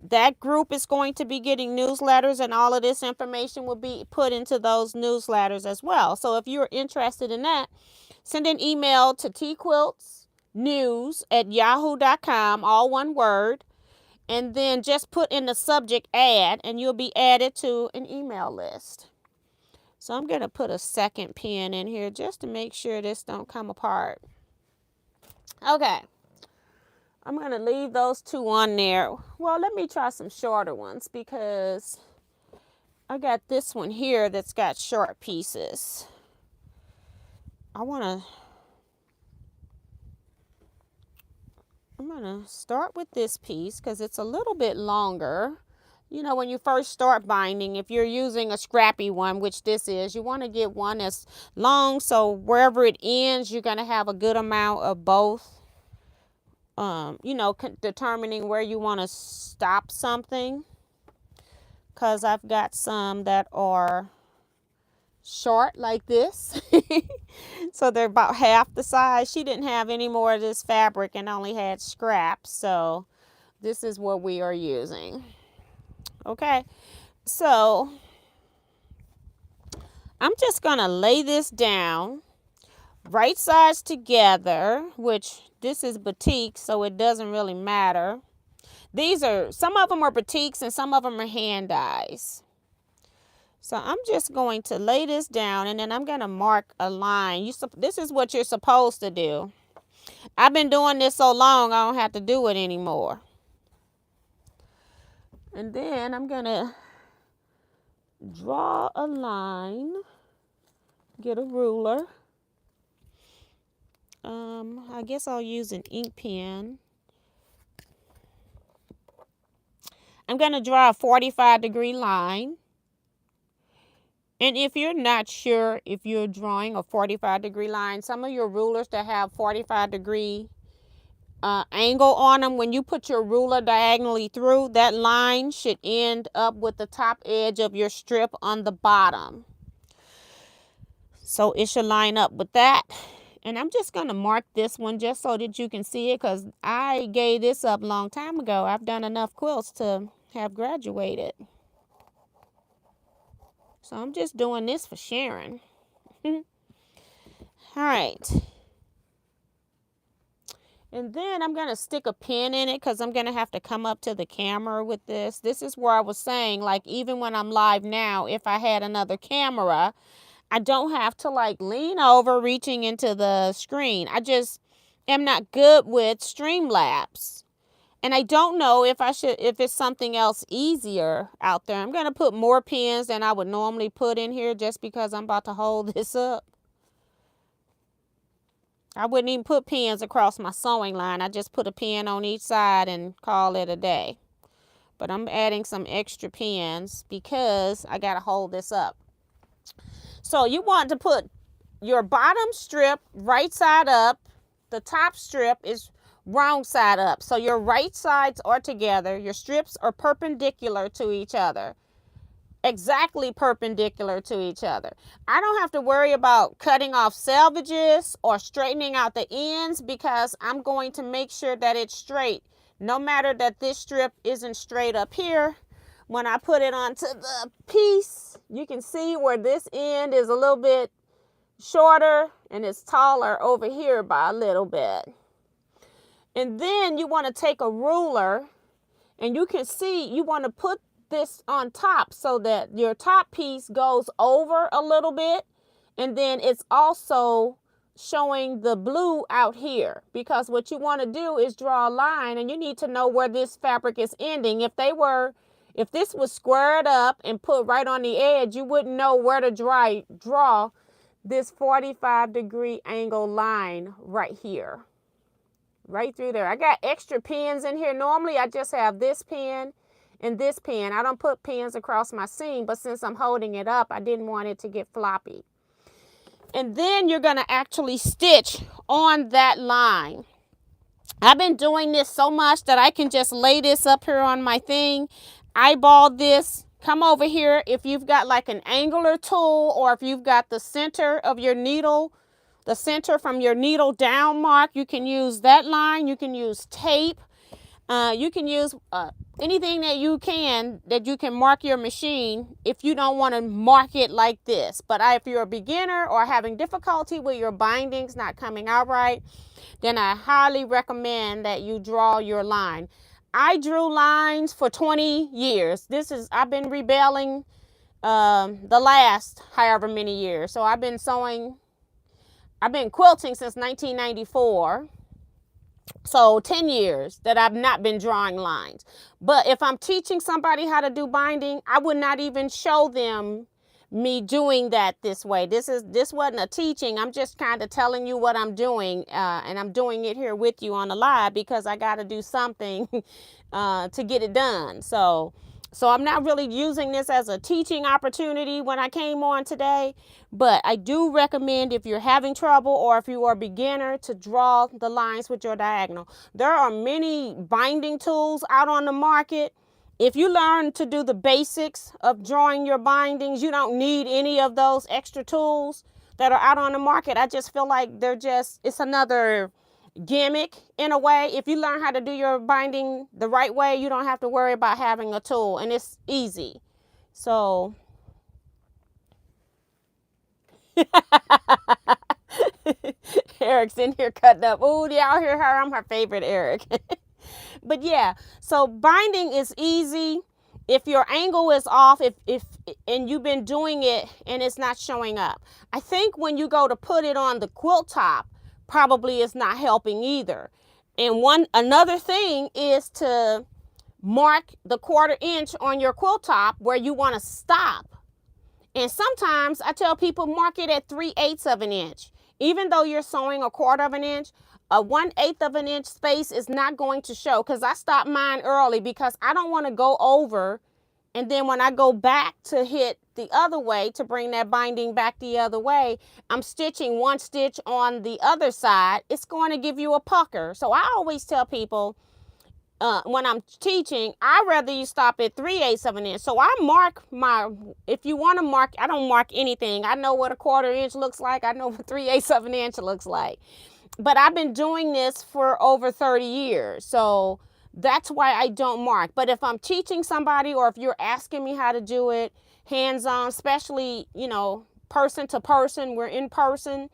That group is going to be getting newsletters, and all of this information will be put into those newsletters as well. So if you're interested in that, send an email to teaquiltsnews at yahoo.com, all one word, and then just put in the subject "add," and you'll be added to an email list. So I'm going to put a second pin in here just to make sure this don't come apart. Okay, I'm going to leave those two on there. Well, let me try some shorter ones because I got this one here that's got short pieces. I'm going to start with this piece because it's a little bit longer. When you first start binding, if you're using a scrappy one, which this is, you want to get one that's long so wherever it ends, you're going to have a good amount of both. Determining where you want to stop something, because I've got some that are short like this. So they're about half the size. She didn't have any more of this fabric and only had scraps, so this is what we are using. Okay, so I'm just gonna lay this down right sides together, which this is batik, so it doesn't really matter. Some of them are batiks and some of them are hand dyes. So I'm just going to lay this down, and then I'm going to mark a line. This is what you're supposed to do. I've been doing this so long, I don't have to do it anymore. And then I'm going to draw a line, get a ruler. I guess I'll use an ink pen. I'm going to draw a 45-degree line. And if you're not sure if you're drawing a 45-degree line, some of your rulers that have 45-degree angle on them, when you put your ruler diagonally through, that line should end up with the top edge of your strip on the bottom. So it should line up with that. And I'm just going to mark this one just so that you can see it, because I gave this up a long time ago. I've done enough quilts to have graduated. So I'm just doing this for Sharon. All right. And then I'm going to stick a pin in it because I'm going to have to come up to the camera with this. This is where I was saying, like, even when I'm live now, if I had another camera, I don't have to, like, lean over reaching into the screen. I just am not good with Streamlabs. And I don't know if if it's something else easier out there. I'm going to put more pins than I would normally put in here just because I'm about to hold this up. I wouldn't even put pins across my sewing line. I just put a pin on each side and call it a day. But I'm adding some extra pins because I got to hold this up. So you want to put your bottom strip right side up. The top strip is wrong side up. So your right sides are together. Your strips are perpendicular to each other. Exactly perpendicular to each other. I don't have to worry about cutting off selvages or straightening out the ends because I'm going to make sure that it's straight. No matter that this strip isn't straight up here, when I put it onto the piece, you can see where this end is a little bit shorter and it's taller over here by a little bit. And then you want to take a ruler and you can see you want to put this on top so that your top piece goes over a little bit, and then it's also showing the blue out here, because what you want to do is draw a line and you need to know where this fabric is ending. If this was squared up and put right on the edge, you wouldn't know where to draw this 45-degree angle line right here, right through there. I got extra pins in here. Normally I just have this pin and this pin. I don't put pins across my seam, but since I'm holding it up, I didn't want it to get floppy. And then you're going to actually stitch on that line. I've been doing this so much that I can just lay this up here on my thing, eyeball this, come over here. If you've got like an angular tool, or if you've got the center of your needle, the center from your needle down mark, you can use that line. You can use tape. You can use anything that you can mark your machine if you don't want to mark it like this. But if you're a beginner or having difficulty with your bindings not coming out right, then I highly recommend that you draw your line. I drew lines for 20 years. I've been rebelling the last however many years. So I've been quilting since 1994. So 10 years that I've not been drawing lines. But if I'm teaching somebody how to do binding, I would not even show them me doing that this way. This wasn't a teaching. I'm just kind of telling you what I'm doing, and I'm doing it here with you on the live because I got to do something to get it done. So I'm not really using this as a teaching opportunity when I came on today, but I do recommend, if you're having trouble or if you are a beginner, to draw the lines with your diagonal. There are many binding tools out on the market. If you learn to do the basics of drawing your bindings, you don't need any of those extra tools that are out on the market. I just feel like it's another gimmick in a way. If you learn how to do your binding the right way, you don't have to worry about having a tool, and it's easy. So Eric's in here cutting up. Ooh, y'all hear her? I'm her favorite Eric. But yeah, so binding is easy. If your angle is off, and you've been doing it and it's not showing up. I think when you go to put it on the quilt top, probably is not helping either. And another thing is to mark the 1/4 inch on your quilt top where you want to stop. And sometimes I tell people mark it at 3/8 of an inch. Even though you're sewing a 1/4 of an inch, a 1/8 of an inch space is not going to show, because I stopped mine early because I don't want to go over, and then when I go back to hit the other way to bring that binding back the other way, I'm stitching one stitch on the other side. It's going to give you a pucker. So I always tell people when I'm teaching, I'd rather you stop at 3/8 of an inch. So I mark if you want to mark, I don't mark anything. I know what a 1/4 inch looks like. I know what 3/8 of an inch looks like. But I've been doing this for over 30 years. So that's why I don't mark. But if I'm teaching somebody, or if you're asking me how to do it hands-on, especially, person to person, we're in person,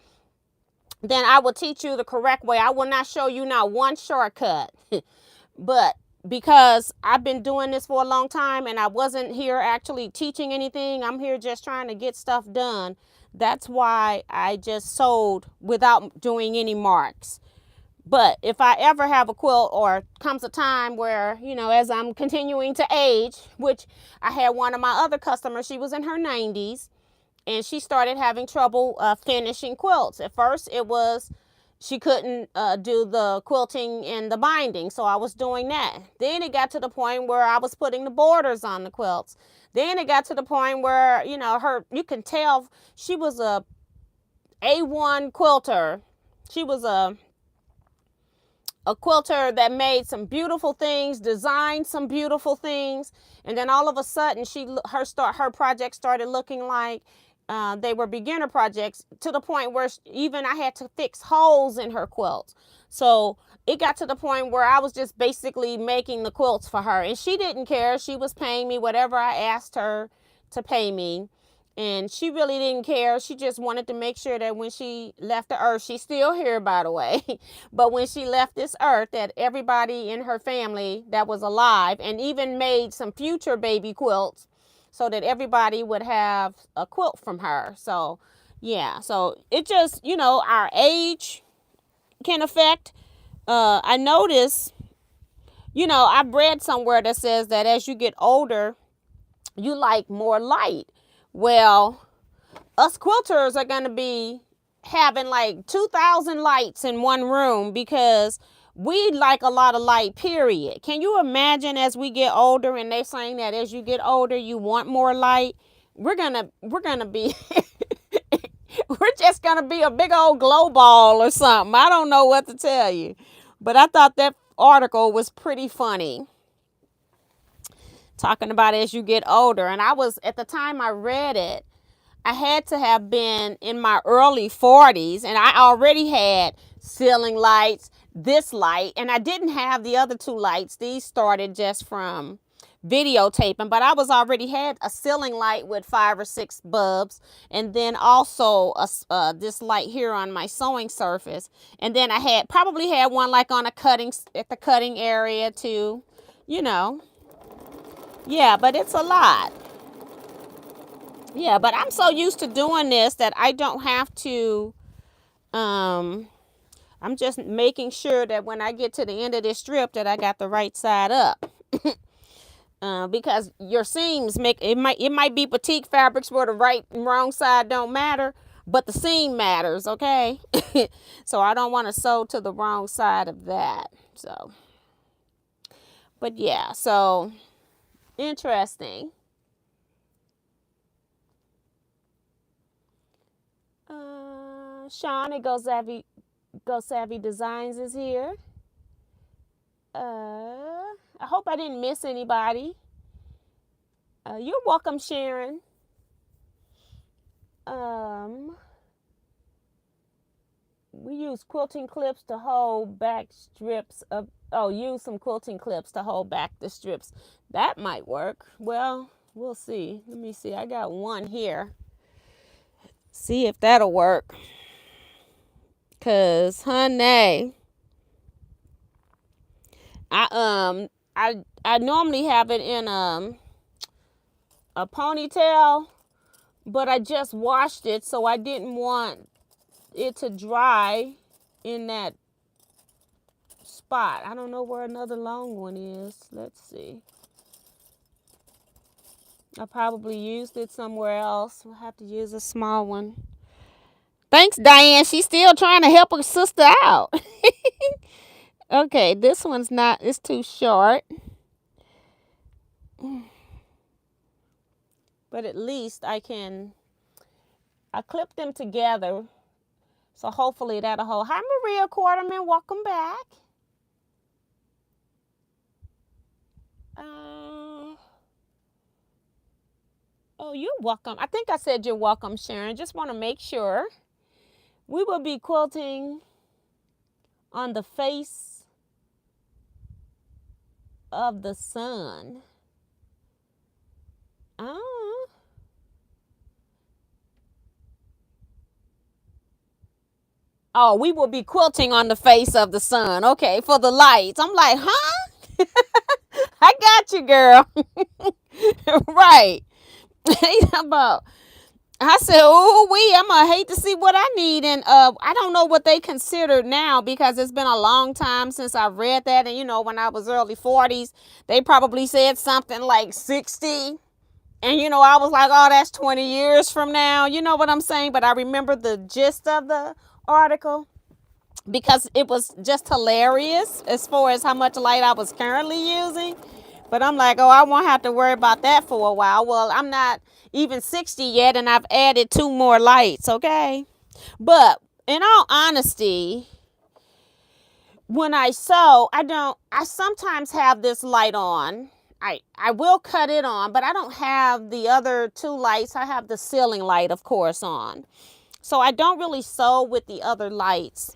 then I will teach you the correct way. I will not show you not one shortcut. But because I've been doing this for a long time and I wasn't here actually teaching anything, I'm here just trying to get stuff done. That's why I just sewed without doing any marks. But if I ever have a quilt, or comes a time where, as I'm continuing to age, which I had one of my other customers, she was in her 90s, and she started having trouble finishing quilts. At first, it was she couldn't do the quilting and the binding, so I was doing that. Then it got to the point where I was putting the borders on the quilts. Then it got to the point where, you can tell she was a A1 quilter. She was a quilter that made some beautiful things, designed some beautiful things, and then all of a sudden her projects started looking like they were beginner projects, to the point where even I had to fix holes in her quilts. So it got to the point where I was just basically making the quilts for her, and she didn't care. She was paying me whatever I asked her to pay me. And she really didn't care. She just wanted to make sure that when she left the earth, she's still here, by the way, but when she left this earth, that everybody in her family that was alive, and even made some future baby quilts, so that everybody would have a quilt from her. So, yeah. So it just, our age can affect. I notice, I've read somewhere that says that as you get older, you like more light. Well, us quilters are going to be having like 2,000 lights in one room, because we like a lot of light, period. Can you imagine, as we get older, and they're saying that as you get older, you want more light? We're going to be, we're just going to be a big old glow ball or something. I don't know what to tell you. But I thought that article was pretty funny, talking about as you get older. And I was, at the time I read it, I had to have been in my early 40s, and I already had ceiling lights, this light, and I didn't have the other two lights. These started just from videotaping, but I was already had a ceiling light with 5 or 6 bulbs, and then also this light here on my sewing surface, and then I had probably had one like on at the cutting area too, yeah, but it's a lot. Yeah, but I'm so used to doing this that I don't have to, I'm just making sure that when I get to the end of this strip that I got the right side up. Because your seams it might be batik fabrics where the right and wrong side don't matter, but the seam matters, okay? So I don't want to sew to the wrong side of that. So, but yeah, so interesting. Sean at Go Savvy Designs is here. I hope I didn't miss anybody. You're welcome, Sharon. We use quilting clips to hold back strips of. Oh, use some quilting clips to hold back the strips. That might work. Well, we'll see. Let me see. I got one here. See if that'll work. Cause, honey, I normally have it in a ponytail, but I just washed it, so I didn't want it to dry in that spot. I don't know where another long one is. Let's see. I probably used it somewhere else. We'll have to use a small one. Thanks, Diane. She's still trying to help her sister out. Okay, this one's not, it's too short. But at least I clip them together. So hopefully that'll hold. Hi, Maria Quarterman. Welcome back. Oh, you're welcome. I think I said you're welcome, Sharon. Just want to make sure. We will be quilting on the face of the sun. Oh. Oh, we will be quilting on the face of the sun. Okay, for the lights. I'm like, huh? I got you, girl. Right. About I said, oh, I'm gonna hate to see what I need, and I don't know what they consider now because it's been a long time since I read that, and when I was early 40s, they probably said something like 60, and I was like, oh, that's 20 years from now. You know what I'm saying? But I remember the gist of the article because it was just hilarious as far as how much light I was currently using. But I'm like, oh, I won't have to worry about that for a while. Well, I'm not even 60 yet, and I've added 2 more lights, okay? But in all honesty, when I sew, I sometimes have this light on. I will cut it on, but I don't have the other 2 lights. I have the ceiling light, of course, on. So I don't really sew with the other lights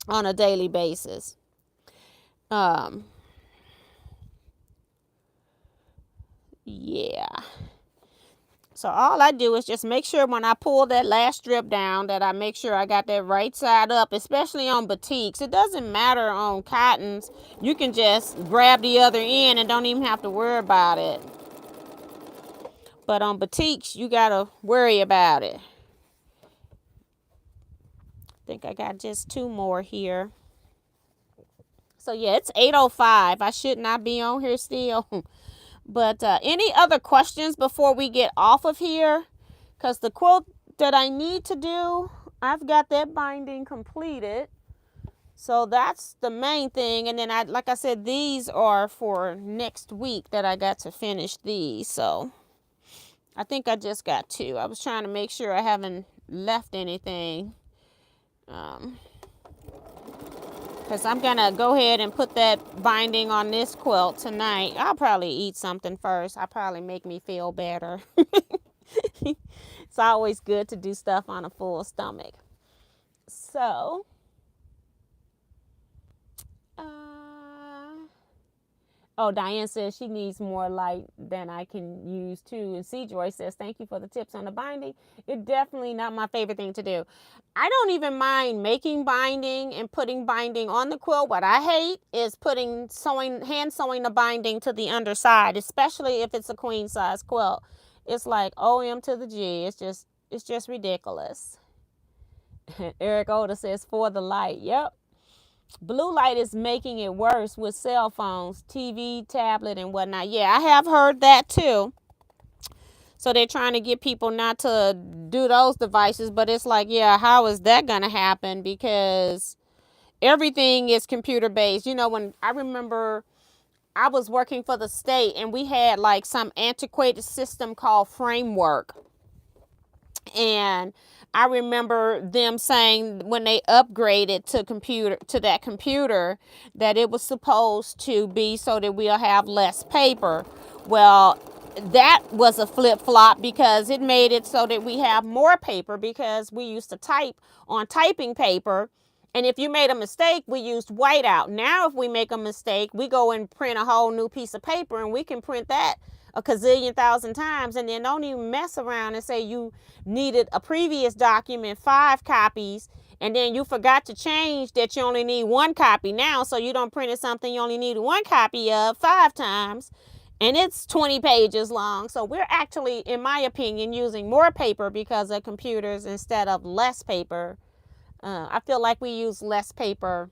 on a daily basis. Yeah. So all I do is just make sure when I pull that last strip down that I make sure I got that right side up, especially on batiks. It doesn't matter on cottons. You can just grab the other end and don't even have to worry about it. But on batiks, you got to worry about it. I think I got just 2 more here. So yeah, it's 8:05. I should not be on here still. But any other questions before we get off of here? Because the quilt that I need to do, I've got that binding completed. So that's the main thing. And then, like I said, these are for next week that I got to finish these. So I think I just got 2. I was trying to make sure I haven't left anything. Because I'm going to go ahead and put that binding on this quilt tonight. I'll probably eat something first. I'll probably make me feel better. It's always good to do stuff on a full stomach. So, oh, Diane says she needs more light than I can use too. And C. Joy says, thank you for the tips on the binding. It's definitely not my favorite thing to do. I don't even mind making binding and putting binding on the quilt. What I hate is hand sewing the binding to the underside, especially if it's a queen size quilt. It's like OM to the G. It's just ridiculous. Eric Oda says, for the light. Yep. Blue light is making it worse with cell phones, TV, tablet, and whatnot. Yeah, I have heard that too. So they're trying to get people not to do those devices. But it's like, yeah, how is that going to happen? Because everything is computer based. When I remember I was working for the state and we had like some antiquated system called Framework. And I remember them saying when they upgraded to that computer that it was supposed to be so that we'll have less paper. Well, that was a flip-flop because it made it so that we have more paper because we used to type on typing paper. And if you made a mistake, we used whiteout. Now, if we make a mistake, we go and print a whole new piece of paper and we can print that a gazillion thousand times and then don't even mess around and say you needed a previous document 5 copies and then you forgot to change that you only need 1 copy now, so you don't print something you only need 1 copy of 5 times and it's 20 pages long. So we're actually, in my opinion, using more paper because of computers instead of less paper. I feel like we use less paper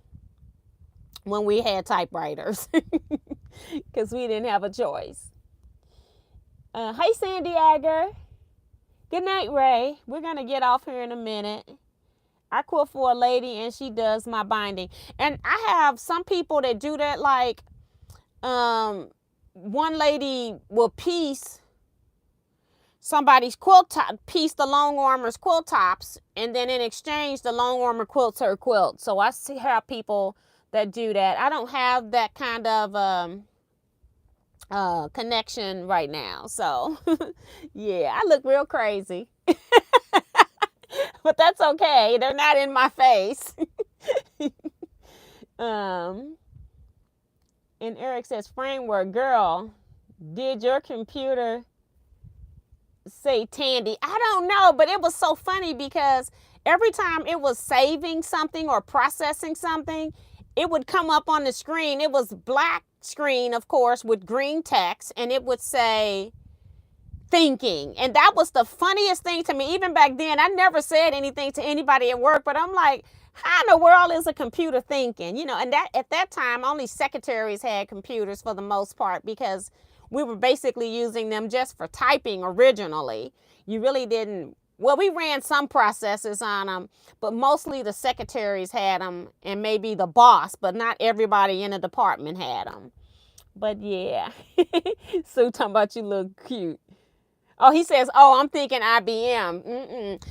when we had typewriters because we didn't have a choice. Hi, Sandy Agger. Good night, Ray. We're going to get off here in a minute. I quilt for a lady and she does my binding. And I have some people that do that, like one lady will piece somebody's quilt top, piece the long armor's quilt tops, and then in exchange, the long armor quilts her quilt. So I see how people that do that. I don't have that kind of connection right now. So yeah, I look real crazy. But that's okay. They're not in my face. And Eric says, Framework, girl, did your computer say Tandy? I don't know, but it was so funny because every time it was saving something or processing something, it would come up on the screen. It was black screen, of course, with green text, and it would say thinking. And that was the funniest thing to me. Even back then, I never said anything to anybody at work, but I'm like, how in the world is a computer thinking? And that at that time, only secretaries had computers for the most part, because we were basically using them just for typing originally. You really didn't, well, we ran some processes on them, but mostly the secretaries had them, and maybe the boss, but not everybody in the department had them. But yeah. Sue talking about you look cute. Oh, he says, oh, I'm thinking IBM.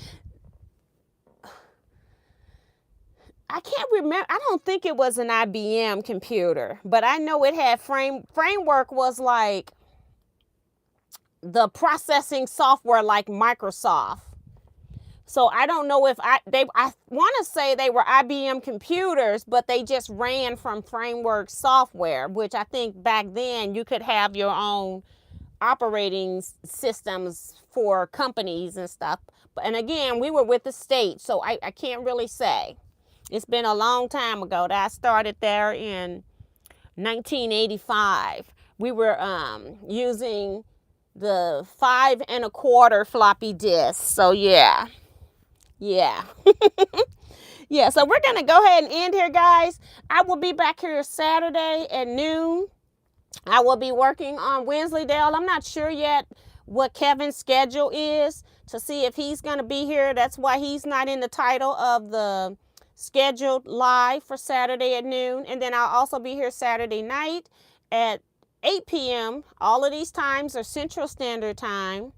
I can't remember. I don't think it was an IBM computer, but I know it had framework was like the processing software like Microsoft. So I don't know if I want to say they were IBM computers, but they just ran from framework software, which I think back then you could have your own operating systems for companies and stuff. And again, we were with the state, so I can't really say. It's been a long time ago that I started there in 1985. We were using the 5 1/4 floppy disk. So yeah. Yeah, so we're going to go ahead and end here, guys. I will be back here Saturday at noon. I will be working on Wensleydale. I'm not sure yet what Kevin's schedule is to see if he's going to be here. That's why he's not in the title of the scheduled live for Saturday at noon. And then I'll also be here Saturday night at 8 p.m. All of these times are Central Standard Time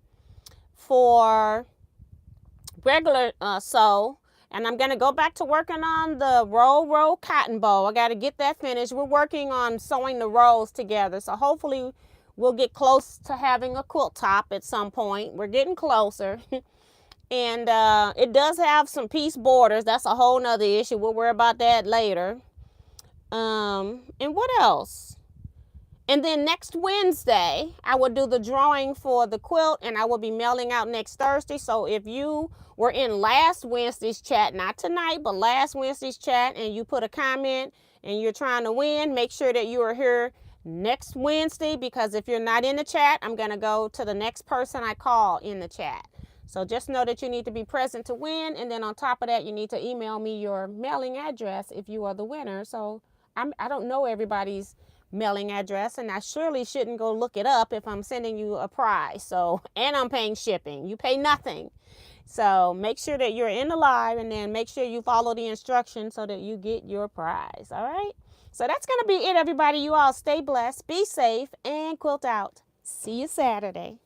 for regular sew. And I'm going to go back to working on the roll cotton bow. I got to get that finished. We're working on sewing the rolls together. So hopefully we'll get close to having a quilt top at some point. We're getting closer. And it does have some piece borders. That's a whole nother issue. We'll worry about that later. And what else? And then next Wednesday, I will do the drawing for the quilt, and I will be mailing out next Thursday. So if you were in last Wednesday's chat, not tonight, but last Wednesday's chat, and you put a comment and you're trying to win, make sure that you are here next Wednesday, because if you're not in the chat, I'm going to go to the next person I call in the chat. So just know that you need to be present to win. And then on top of that, you need to email me your mailing address if you are the winner. So I don't know everybody's mailing address, and I surely shouldn't go look it up if I'm sending you a prize. So, and I'm paying shipping. You pay nothing. So make sure that you're in the live, and then make sure you follow the instructions so that you get your prize. All right. So that's going to be it, everybody. You all stay blessed, be safe, and quilt out. See you Saturday.